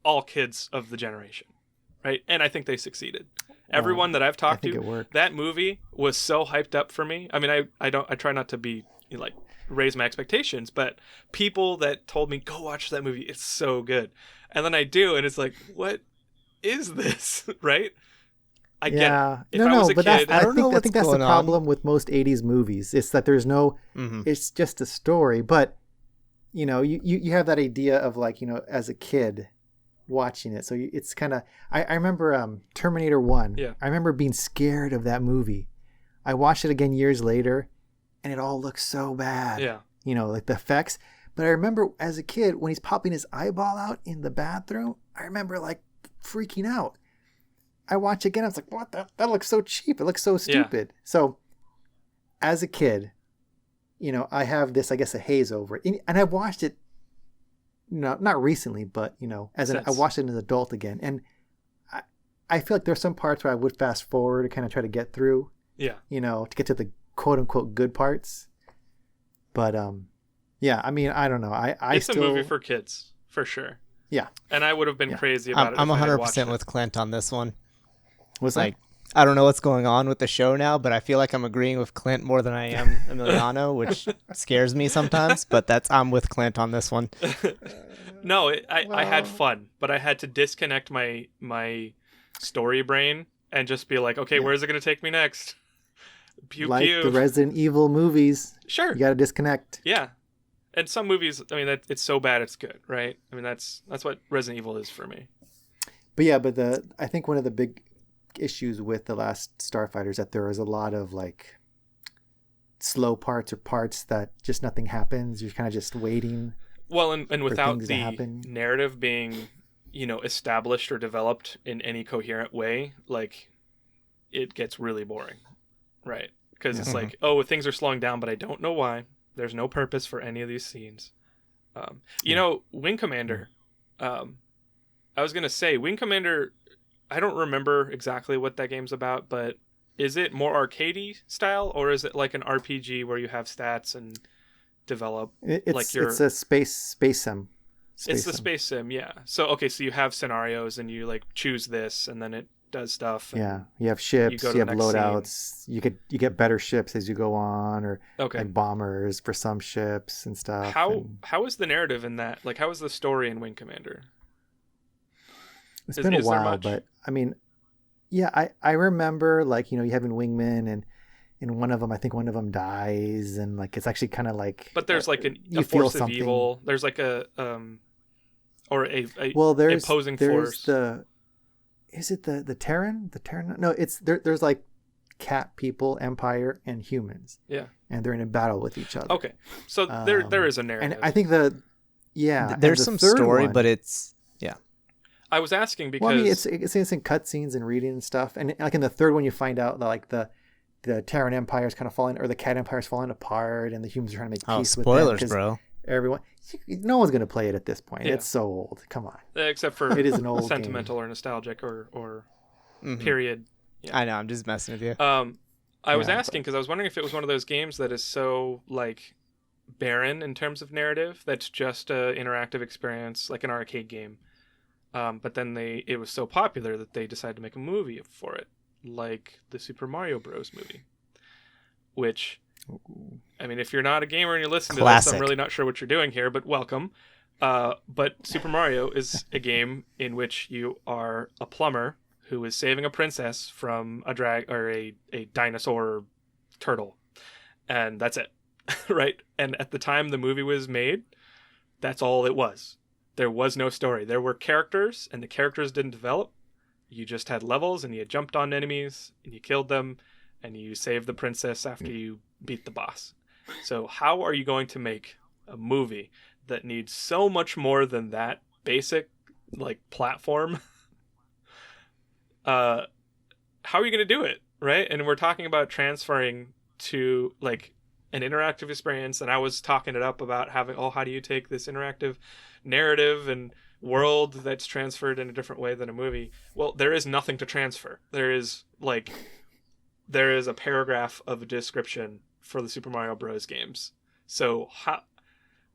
all kids of the generation, right? And I think they succeeded. Everyone that I've I talked think to, it worked. that movie was so hyped up for me. I mean, I try not to be like raise my expectations, but people that told me go watch that movie, it's so good, and then I do, and it's like, what is this? Right? I get it. If I was a but kid, I don't know I what's think that's the going on. problem with most '80s movies. It's that there's no. Mhm. It's just a story, but you have that idea of like as a kid watching it, so it's kind of. I remember Terminator 1. Yeah. I remember being scared of that movie. I watched it again years later, and it all looks so bad. yeah, Like the effects. But I remember as a kid when he's popping his eyeball out in the bathroom, I remember like freaking out. I watch again, I was like, what? That looks so cheap. It looks so stupid. So as a kid, I have this, I guess, a haze over it. And I've watched it, not recently, but, I watched it as an adult again. And I feel like there's some parts where I would fast forward to kind of try to get through, yeah. to get to the quote unquote good parts. But, yeah, I mean, I don't know. It's a movie for kids, for sure. Yeah. And I would have been crazy about it. I'm if I had 100% watched it. with Clint on this one. Was Like, I don't know what's going on with the show now, but I feel like I'm agreeing with Clint more than I am Emiliano, which scares me sometimes. But I'm with Clint on this one. No, I had Well- fun, but I had to disconnect my story brain and just be like, okay, where's it going to take me next? Pew like pew. the Resident Evil movies, Sure. you got to disconnect. Yeah. And some movies, I mean, it's so bad it's good, right? I mean, that's what Resident Evil is for me. But yeah, I think one of the big issues with the last Starfighter is that there was a lot of like slow parts or parts that just nothing happens. You're kind of just waiting. Well, and without things to the happen. narrative being, established or developed in any coherent way, like, it gets really boring, right? Because it's like, oh, things are slowing down, but I don't know why. There's no purpose for any of these scenes. Wing Commander. I was gonna say Wing Commander. I don't remember exactly what that game's about, but is it more arcadey style, or is it like an RPG where you have stats and develop It's a space sim. It's the space sim, yeah. So you have scenarios and you like choose this, and then it does stuff. Yeah, you have ships, you have loadouts. You get better ships as you go on, or like bombers for some ships and stuff. How is the narrative in that? Like, how is the story in Wing Commander? It's been a while, but I mean, yeah, I remember, like, you having wingmen, and in one of them, I think one of them dies, and like it's actually kind of like. But there's like a force of evil. There's like a opposing force. Is it the Terran? The Terran? No, it's there's like cat people, Empire, and humans. Yeah, and they're in a battle with each other. Okay, so there is a narrative, and I think there's some story, one, but it's. I was asking because it's in cutscenes and reading and stuff, and like in the third one, you find out that like the Terran Empire is kind of falling, or the Cat Empire is falling apart, and the humans are trying to make peace with them. Spoilers, bro! Everyone, no one's gonna play it at this point. Yeah. It's so old. Come on, except for it is an old sentimental game. Or nostalgic or period. Yeah. I know. I'm just messing with you. I was asking because I was wondering if it was one of those games that is so like barren in terms of narrative that's just an interactive experience, like an arcade game. But then it was so popular that they decided to make a movie for it, like the Super Mario Bros. Movie. Which, I mean, if you're not a gamer and you're listening to this, I'm really not sure what you're doing here, but welcome. But Super Mario is a game in which you are a plumber who is saving a princess from a dinosaur turtle, and that's it, right? And at the time the movie was made, that's all it was. There was no story. There were characters, and the characters didn't develop. You just had levels, and you jumped on enemies, and you killed them, and you saved the princess after you beat the boss. So how are you going to make a movie that needs so much more than that basic, like, platform? How are you going to do it, right? And we're talking about transferring to, like, an interactive experience, and I was talking it up about having, how do you take this interactive narrative and world that's transferred in a different way than a movie? Well, there is nothing to transfer. There is a paragraph of a description for the Super Mario Bros. Games. So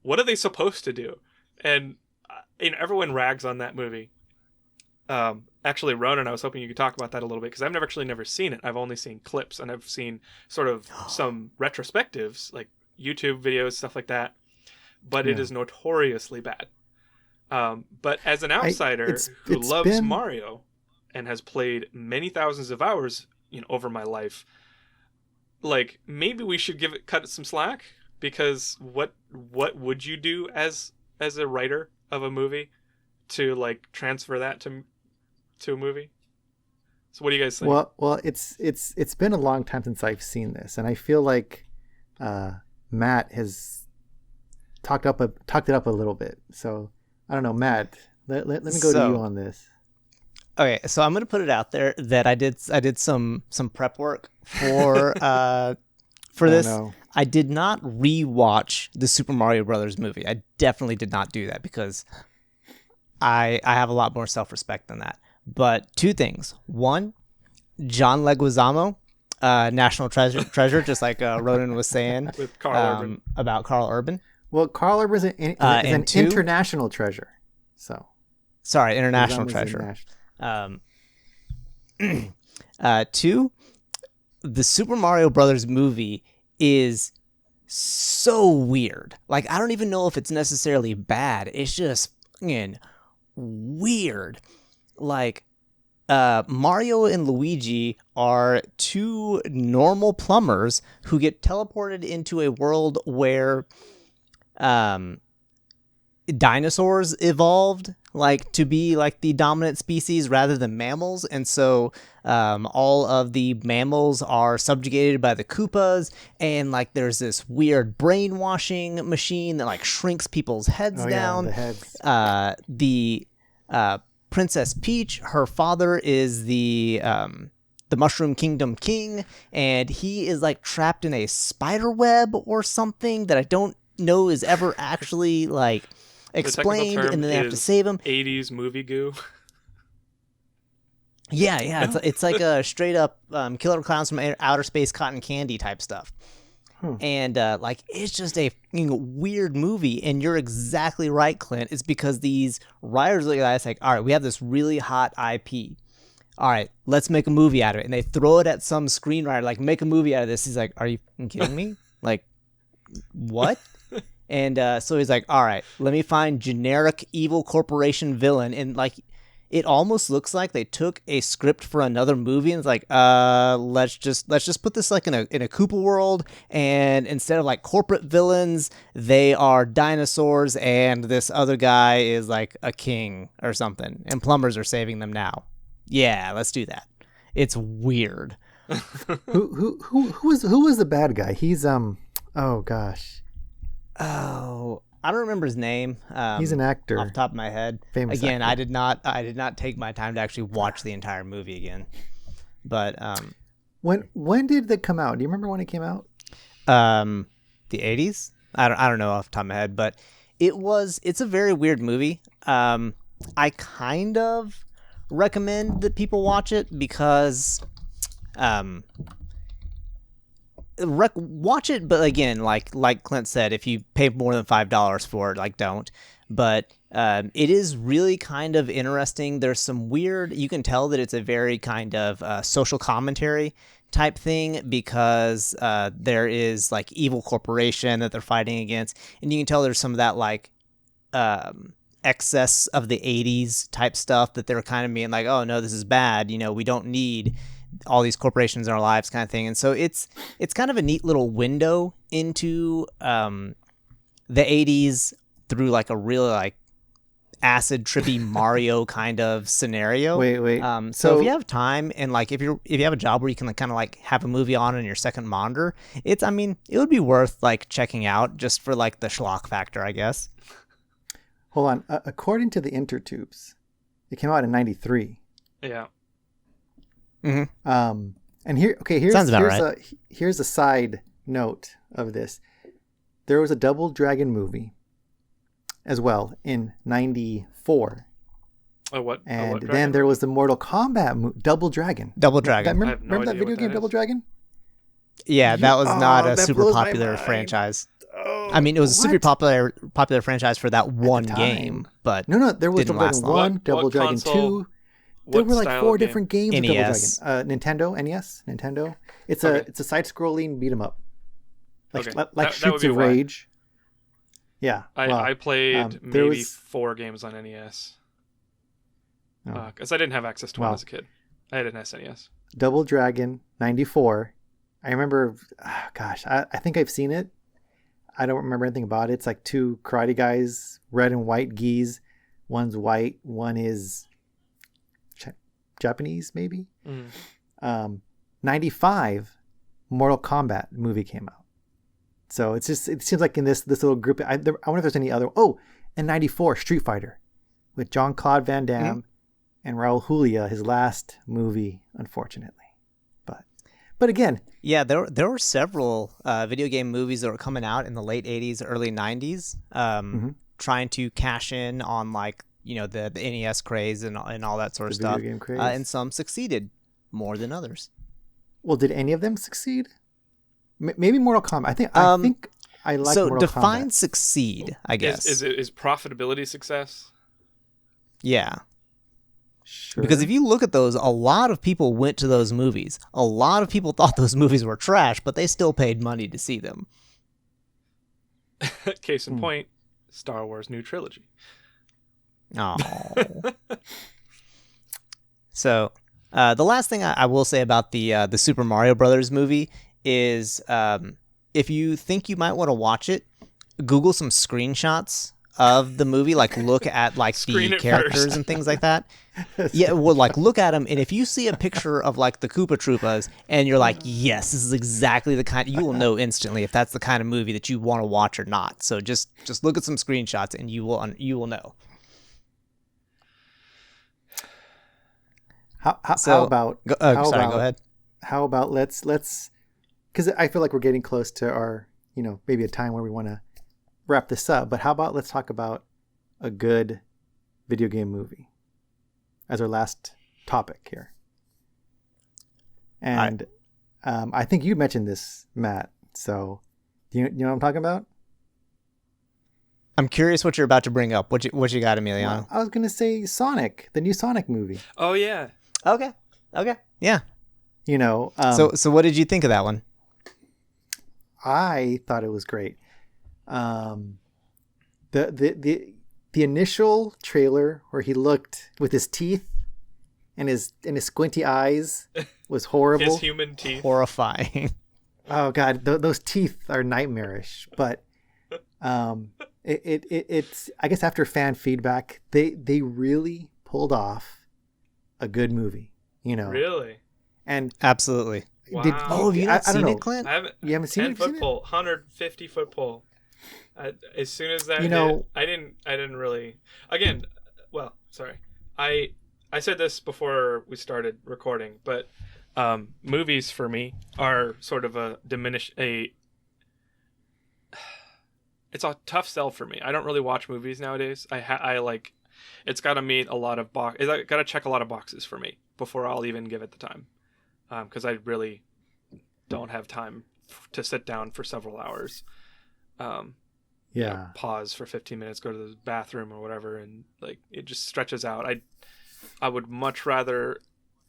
what are they supposed to do? And everyone rags on that movie. Actually, Ronan, I was hoping you could talk about that a little bit, because I've never seen it. I've only seen clips, and I've seen sort of some retrospectives, like YouTube videos, stuff like that. But it is notoriously bad. But as an outsider who loves Mario and has played many thousands of hours, over my life, like, maybe we should cut it some slack, because what would you do as a writer of a movie to, like, transfer that to a movie? So what do you guys think? Well, it's been a long time since I've seen this, and I feel like Matt has talked it up a little bit. So I don't know, Matt. Let me go to you on this. Okay, so I'm gonna put it out there that I did some prep work for this. No. I did not rewatch the Super Mario Brothers movie. I definitely did not do that, because I have a lot more self-respect than that. But two things. One, John Leguizamo, national treasure, just like Ronan was saying with Carl Urban. About Carl Urban. Well, Carl Urban is an international treasure. So, sorry, international treasure. Two, the Super Mario Brothers movie is so weird. Like, I don't even know if it's necessarily bad. It's just fucking weird. Like, Mario and Luigi are two normal plumbers who get teleported into a world where dinosaurs evolved like to be like the dominant species rather than mammals, and so all of the mammals are subjugated by the Koopas, and like there's this weird brainwashing machine that like shrinks people's heads down. Yeah, the heads. The Princess Peach, her father is the Mushroom Kingdom king, and he is like trapped in a spider web or something that I don't know is ever actually like explained, and then they have to save him. 80s movie goo. Yeah, it's like a straight up Killer Clowns from Outer Space cotton candy type stuff. And like it's just a weird movie, and you're exactly right, Clint. It's because these writers look at it like, all right, we have this really hot IP. All right, let's make a movie out of it, and they throw it at some screenwriter, like, make a movie out of this. He's like, are you kidding me? Like, what? And so he's like, all right, let me find generic evil corporation villain. And like, it almost looks like they took a script for another movie and it's like, let's just put this like in a Koopa world. And instead of like corporate villains, they are dinosaurs, and this other guy is like a king or something, and plumbers are saving them now. Yeah, let's do that. It's weird. Who was the bad guy? He's oh gosh. Oh, I don't remember his name. He's an actor off the top of my head. Famous again, actor. I did not take my time to actually watch the entire movie again. But when did that come out? Do you remember when it came out? The 80s? I don't know off the top of my head, but it's a very weird movie. I kind of recommend that people watch it because watch it, but again, like Clint said, if you pay more than $5 for it, like, don't. But it is really kind of interesting. There's some weird, you can tell that it's a very kind of social commentary type thing, because there is like evil corporation that they're fighting against, and you can tell there's some of that like excess of the 80s type stuff that they're kind of being like, oh no, this is bad, we don't need all these corporations in our lives, kind of thing. And so it's kind of a neat little window into the 80s through like a really like acid trippy Mario kind of scenario. Wait. So if you have time, and like if you have a job where you can like, kind of like have a movie on your second monitor, it would be worth like checking out just for like the schlock factor, I guess. Hold on. According to the Intertubes, it came out in 93. Yeah. Mm-hmm. And here's a side note of this. There was a Double Dragon movie as well in 94. What? And then there was the Mortal Kombat Double Dragon. Remember that video game, Double Dragon? Yeah, that was not a super popular franchise. Oh, I mean, it was a super popular franchise for that one game, but no, there was didn't Double last Dragon long. 1, Double Dragon console? 2. There were like style 4 of game? different games of NES. Double Dragon. Nintendo. It's a side-scrolling beat 'em up, like Okay. like That would Streets be of why. Rage. Yeah, I played there maybe was- 4 games on NES. Oh. Because I didn't have access to one Wow. as a kid. I had an SNES. Double Dragon 94. I remember, I think I've seen it. I don't remember anything about it. It's like 2 karate guys, red and white gis. One's white, one is Japanese, maybe. 95, Mortal Kombat movie came out. So it seems like in this little group, I wonder if there's any other. Oh, and 94, Street Fighter, with Jean-Claude Van Damme and Raul Julia, his last movie, unfortunately. But again, yeah, there were several video game movies that were coming out in the late 80s, early 90s, trying to cash in on like the NES craze and all that sort of The video stuff. game craze. And some succeeded more than others. well, did any of them succeed? Maybe Mortal Kombat. I think I like so Mortal define Kombat. succeed, I guess. Is profitability success? Yeah. Sure. Because if you look at those, a lot of people went to those movies. A lot of people thought those movies were trash, but they still paid money to see them. Case in point, Star Wars new trilogy. Oh. So, the last thing I will say about the Super Mario Brothers movie is, if you think you might want to watch it, Google some screenshots of the movie, like look at like Screen the it characters first. and things like that. Yeah, well, like look at them, and if you see a picture of like the Koopa Troopas, and you're like, yes, this is exactly the kind, you will know instantly if that's the kind of movie that you want to watch or not. So just look at some screenshots, and you will know. How So- about Go, how sorry, about, go ahead. How about let's because I feel like we're getting close to our, maybe a time where we want to wrap this up. But how about let's talk about a good video game movie as our last topic here. And I think you mentioned this, Matt. So do you know what I'm talking about? I'm curious what you're about to bring up. What you got, Emiliano? Well, I was gonna say Sonic, the new Sonic movie. Oh yeah. Okay, yeah. So what did you think of that one? I thought it was great. The initial trailer where he looked with his teeth and his squinty eyes was horrible. His human teeth. Horrifying. Oh god, those teeth are nightmarish. But it's I guess after fan feedback, they really pulled off a good movie. Really? And Absolutely. Wow. Have you not I don't seen know. it, Clint? I haven't. You haven't seen 10 it? foot pole, 150 foot pole. As soon as that hit, I didn't really. Again, well, sorry. I said this before we started recording, but movies for me are sort of it's a tough sell for me. I don't really watch movies nowadays. I like, it's got to meet a lot of it's got to check a lot of boxes for me before I'll even give it the time. Because I really don't have time to sit down for several hours. Pause for 15 minutes, go to the bathroom or whatever, and like it just stretches out. I would much rather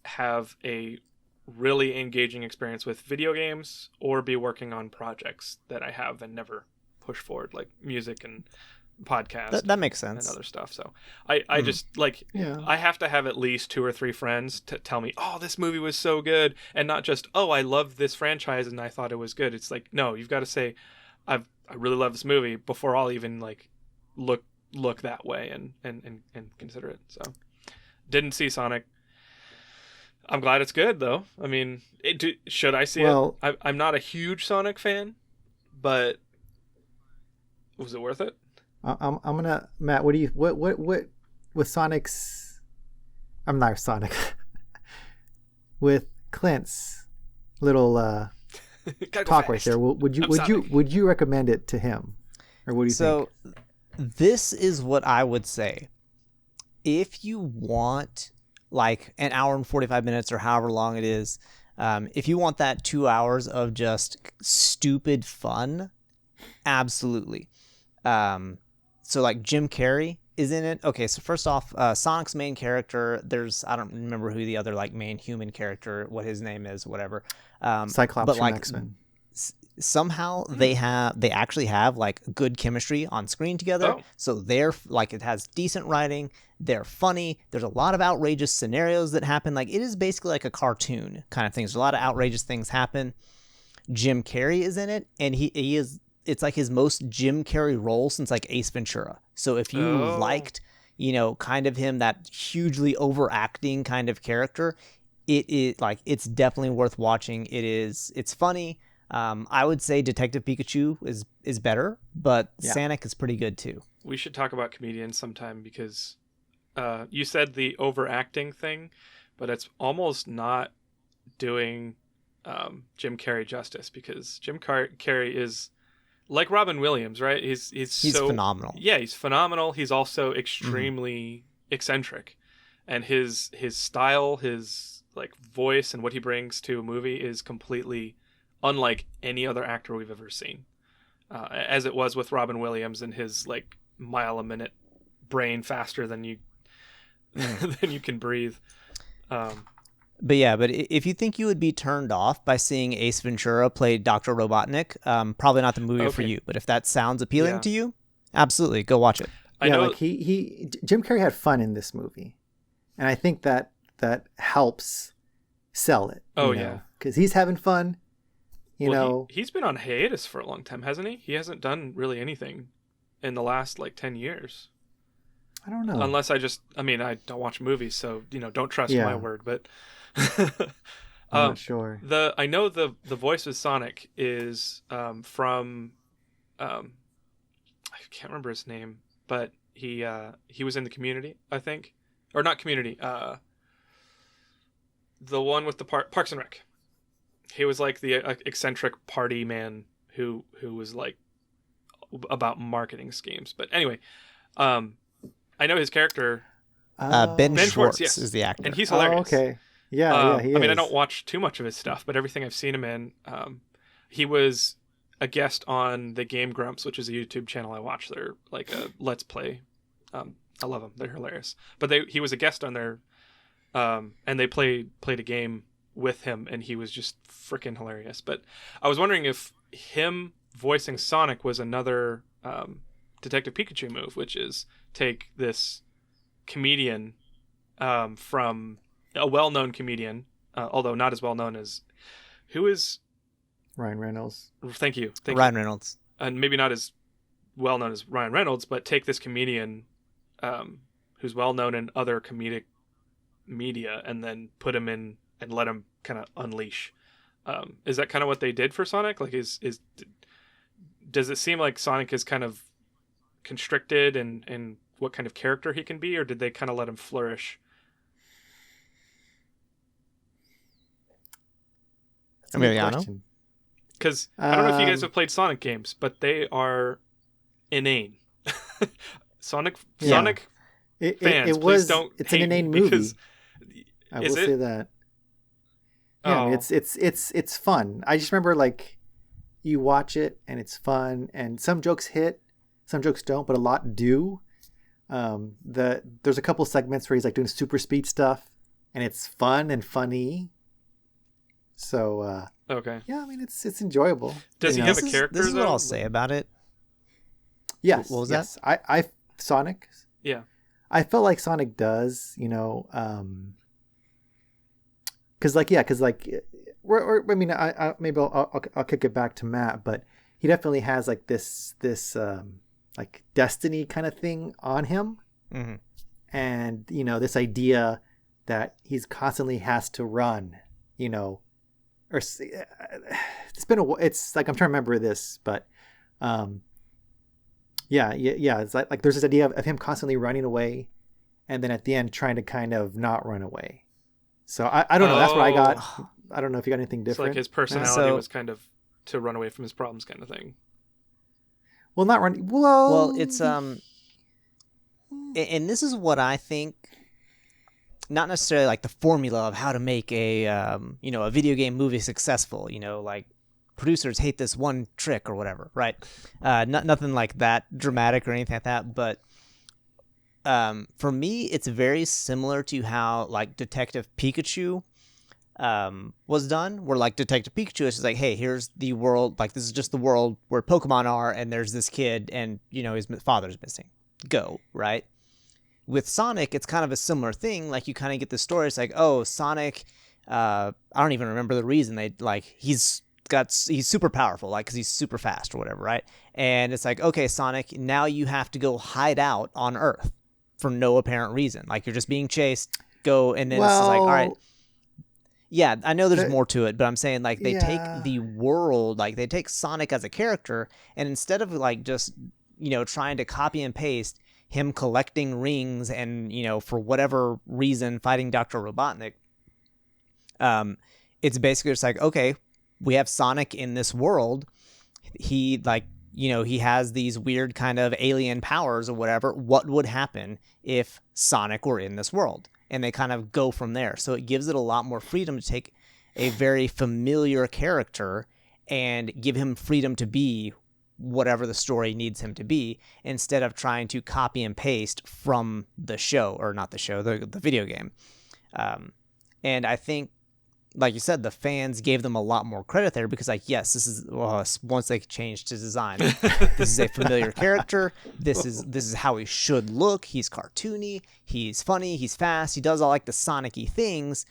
have a really engaging experience with video games or be working on projects that I have and never push forward, like music and podcasts. That makes sense. And other stuff. So I just like, I have to have at least 2 or 3 friends to tell me, oh, this movie was so good, and not just, oh, I love this franchise and I thought it was good. It's like, no, you've got to say, I really love this movie before I'll even like look that way and consider it. So didn't see Sonic. I'm glad it's good though. I mean, should I see it? I'm not a huge Sonic fan, but was it worth it? I'm gonna, Matt. What with Sonic's? I'm not Sonic. With Clint's little talk right there. Would you recommend it to him, or what do you think? So this is what I would say. If you want like an hour and 45 minutes or however long it is, if you want that 2 hours of just stupid fun, absolutely. So like Jim Carrey is in it. Okay, so first off, Sonic's main character, I don't remember who the other like main human character, what his name is, whatever. Cyclops but from like X-Men. Somehow they actually have like good chemistry on screen together. So they're like, it has decent writing. They're funny. There's a lot of outrageous scenarios that happen. Like it is basically like a cartoon kind of thing. There's a lot of outrageous things happen. Jim Carrey is in it, and he is. It's like his most Jim Carrey role since like Ace Ventura. So if you liked, kind of him, that hugely overacting kind of character, it is like, it's definitely worth watching. It's funny. I would say Detective Pikachu is better, but Sonic is pretty good too. We should talk about comedians sometime because you said the overacting thing, but it's almost not doing Jim Carrey justice, because Jim Carrey is like Robin Williams, right? He's so phenomenal. Yeah, he's phenomenal. He's also extremely eccentric, and his style, his like voice, and what he brings to a movie is completely unlike any other actor we've ever seen. As it was with Robin Williams and his like mile a minute brain faster than you than you can breathe. But if you think you would be turned off by seeing Ace Ventura play Dr. Robotnik, probably not the movie for you. But if that sounds appealing to you, absolutely, go watch it. I know. Like Jim Carrey had fun in this movie, and I think that helps sell it. Because he's having fun. You know, he's been on hiatus for a long time, hasn't he? He hasn't done really anything in the last like 10 years. I don't know. Unless I don't watch movies, so don't trust my word. But I'm not sure. I know the voice of Sonic is from I can't remember his name, but he was in the Community, I think, or not Community. The one with the Parks and Rec. He was like the eccentric party man who was like about marketing schemes. But anyway, I know his character. Ben Schwartz yes. is the actor, and he's hilarious. Oh, okay. Yeah, he is. I mean, I don't watch too much of his stuff, but everything I've seen him in, he was a guest on the Game Grumps, which is a YouTube channel I watch. They're like a Let's Play. I love them; they're hilarious. But he was a guest on there, and they played a game with him, and he was just freaking hilarious. But I was wondering if him voicing Sonic was another Detective Pikachu move, which is take this comedian from a well-known comedian, although not as well-known as who is Ryan Reynolds. Thank you. Ryan Reynolds, and maybe not as well-known as Ryan Reynolds, but take this comedian who's well-known in other comedic media, and then put him in and let him kind of unleash. Is that kind of what they did for Sonic? Like, does it seem like Sonic is kind of constricted and what kind of character he can be, or did they kind of let him flourish? Emiliano? Because I don't know if you guys have played Sonic games, but they are inane. Sonic fans, please don't. It's an hate inane me movie. Because, I will say that. Yeah, I mean, Oh. it's fun. I just remember like you watch it and it's fun, and some jokes hit, some jokes don't, but a lot do. There's a couple segments where he's like doing super speed stuff, and it's fun and funny. So Okay. yeah, I mean it's enjoyable. Does he You have know? a character? This is what though? I'll say about it. Yes. What was yes. I Sonic. Yeah. I felt like Sonic does, because I mean, maybe I'll kick it back to Matt, but he definitely has like this like destiny kind of thing on him, Mm-hmm. and this idea that he's constantly has to run, or it's like I'm trying to remember this, but yeah, it's like there's this idea of him constantly running away, and then at the end trying to kind of not run away. So I don't know. That's what I got. I don't know if you got anything It's different. like his personality was kind of to run away from his problems, kind of thing. Well, not running. Well, It's and this is what I think. Not necessarily like the formula of how to make a a video game movie successful. Like producers hate this one trick or whatever, right? Nothing like that dramatic or anything like that. But for me, it's very similar to how like Detective Pikachu was done, where like Detective Pikachu is just like, hey, here's the world, like this is just the world where Pokemon are, and there's this kid, and his father's missing. Go, right? With Sonic, it's kind of a similar thing. Like you kind of get the story. It's like, oh, Sonic. I don't even remember the reason they like. He's super powerful, like because he's super fast or whatever, right? And it's like, okay, Sonic, now you have to go hide out on Earth for no apparent reason. Like you're just being chased. Go, and then it's just like, all right. Yeah, I know there's more to it, but I'm saying like they take the world, like they take Sonic as a character, and instead of like just trying to copy and paste him collecting rings and for whatever reason fighting Dr. Robotnik, it's basically just like, okay, we have Sonic in this world. He he has these weird kind of alien powers or whatever. What would happen if Sonic were in this world? And they kind of go from there. So it gives it a lot more freedom to take a very familiar character and give him freedom to be whatever the story needs him to be, instead of trying to copy and paste from the show, or not the show, the video game. And I think, like you said, the fans gave them a lot more credit there, because like, yes, this is once they changed his design, this is a familiar character. This is how he should look. He's cartoony. He's funny. He's fast. He does all like the Sonic-y things,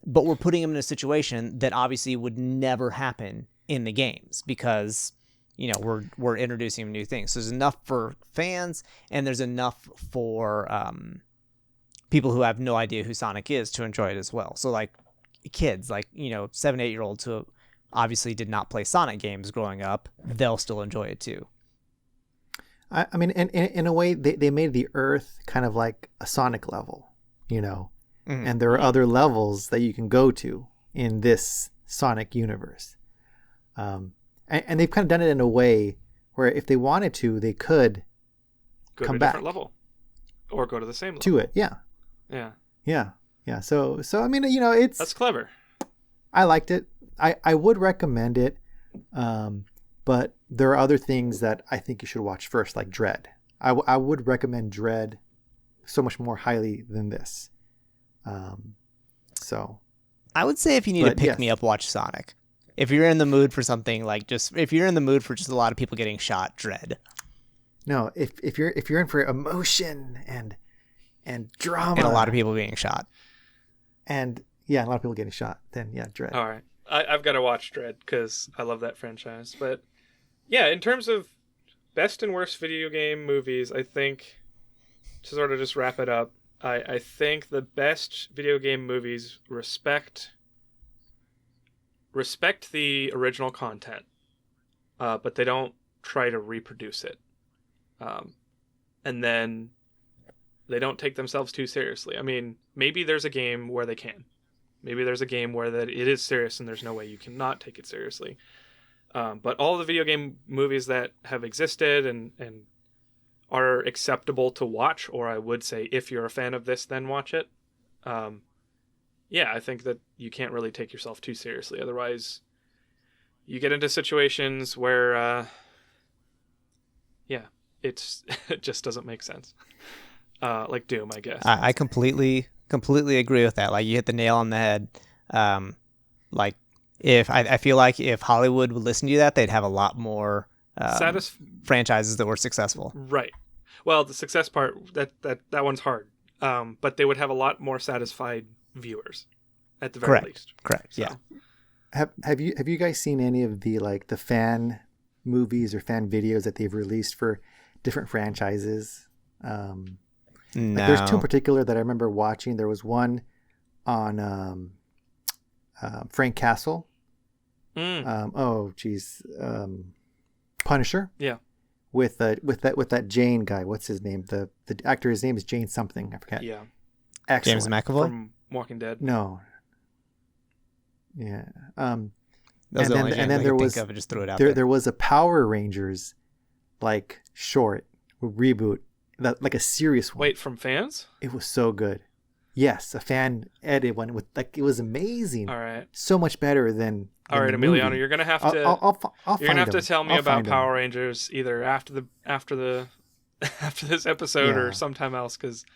but we're putting him in a situation that obviously would never happen in the games, because we're introducing new things. So there's enough for fans, and there's enough for people who have no idea who Sonic is to enjoy it as well. So like kids, like 7, 8-year-olds who obviously did not play Sonic games growing up, they'll still enjoy it too. I mean, in a way, they made the Earth kind of like a Sonic level, and there are other levels that you can go to in this Sonic universe. And they've kind of done it in a way where if they wanted to, they could go come to a back different level or go to the same level. to it. Yeah. So I mean, that's clever. I liked it. I would recommend it. But there are other things that I think you should watch first, like Dread. I would recommend Dread so much more highly than this. So I would say if you need to pick me up, watch Sonic. If you're in the mood for something like if you're in the mood for just a lot of people getting shot, Dread. No, if you're in for emotion and drama and a lot of people being shot, and a lot of people getting shot, then Dread. All right, I've got to watch Dread because I love that franchise. But yeah, in terms of best and worst video game movies, I think to sort of just wrap it up, I think the best video game movies respect the original content, but they don't try to reproduce it. And then they don't take themselves too seriously. I mean, maybe there's a game where they can. Maybe there's a game where that it is serious and there's no way you cannot take it seriously. But all the video game movies that have existed and are acceptable to watch, or I would say if you're a fan of this, then watch it. I think that you can't really take yourself too seriously. Otherwise, you get into situations where, it just doesn't make sense. Like Doom, I guess. I completely agree with that. Like, you hit the nail on the head. Like, if I feel like if Hollywood would listen to that, they'd have a lot more franchises that were successful. Right. Well, the success part, that one's hard. But they would have a lot more satisfied viewers, at the very least. Correct. So. Yeah. Have you guys seen any of the fan movies or fan videos that they've released for different franchises? No. There's two in particular that I remember watching. There was one on Frank Castle. Punisher. Yeah. With that Jane guy. What's his name? The actor. His name is Jane something. I forget. Yeah. Excellent. James McAvoy from Walking Dead. No. Yeah. That was the only James I could think of. Just threw it out there. There was a Power Rangers short reboot, like a serious one. Wait, from fans? It was so good. Yes, a fan edited one with it was amazing. All right. So much better than. All right, Emiliano, you're gonna have to. You're gonna have to tell me about Power Rangers either after this episode or sometime else, because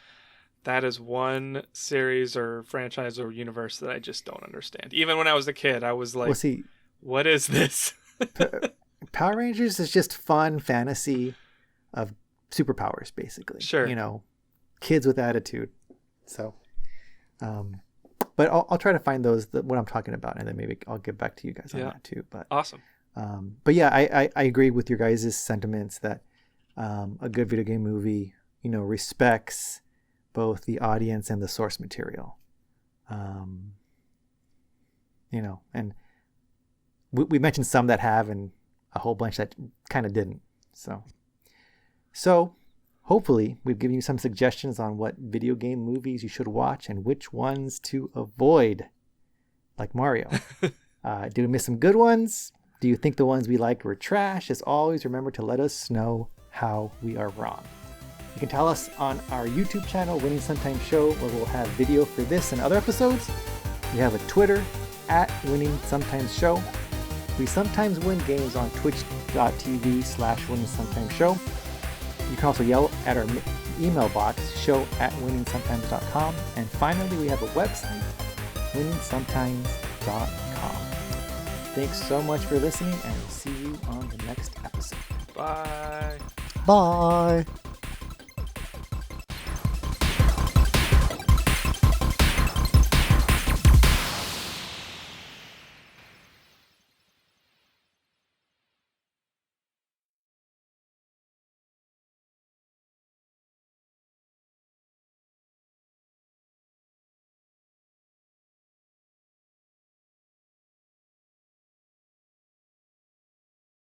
that is one series or franchise or universe that I just don't understand. Even when I was a kid, I was like, "What is this?" Power Rangers is just fun fantasy of superpowers, basically. Sure. Kids with attitude. So, but I'll try to find what I'm talking about, and then maybe I'll get back to you guys on that too. But awesome. But yeah, I agree with your guys' sentiments that a good video game movie, respects both the audience and the source material. And we mentioned some that have, and a whole bunch that kind of didn't. So hopefully we've given you some suggestions on what video game movies you should watch and which ones to avoid, like Mario. Did we miss some good ones? Do you think the ones we liked were trash? As always, remember to let us know how we are wrong. You can tell us on our YouTube channel, Winning Sometimes Show, where we'll have video for this and other episodes. We have a Twitter, @Winning Sometimes Show. We sometimes win games on twitch.tv/Winning Sometimes Show. You can also yell at our email box, show@winningsometimes.com. And finally, we have a website, winningsometimes.com. Thanks so much for listening, and we'll see you on the next episode. Bye. Bye.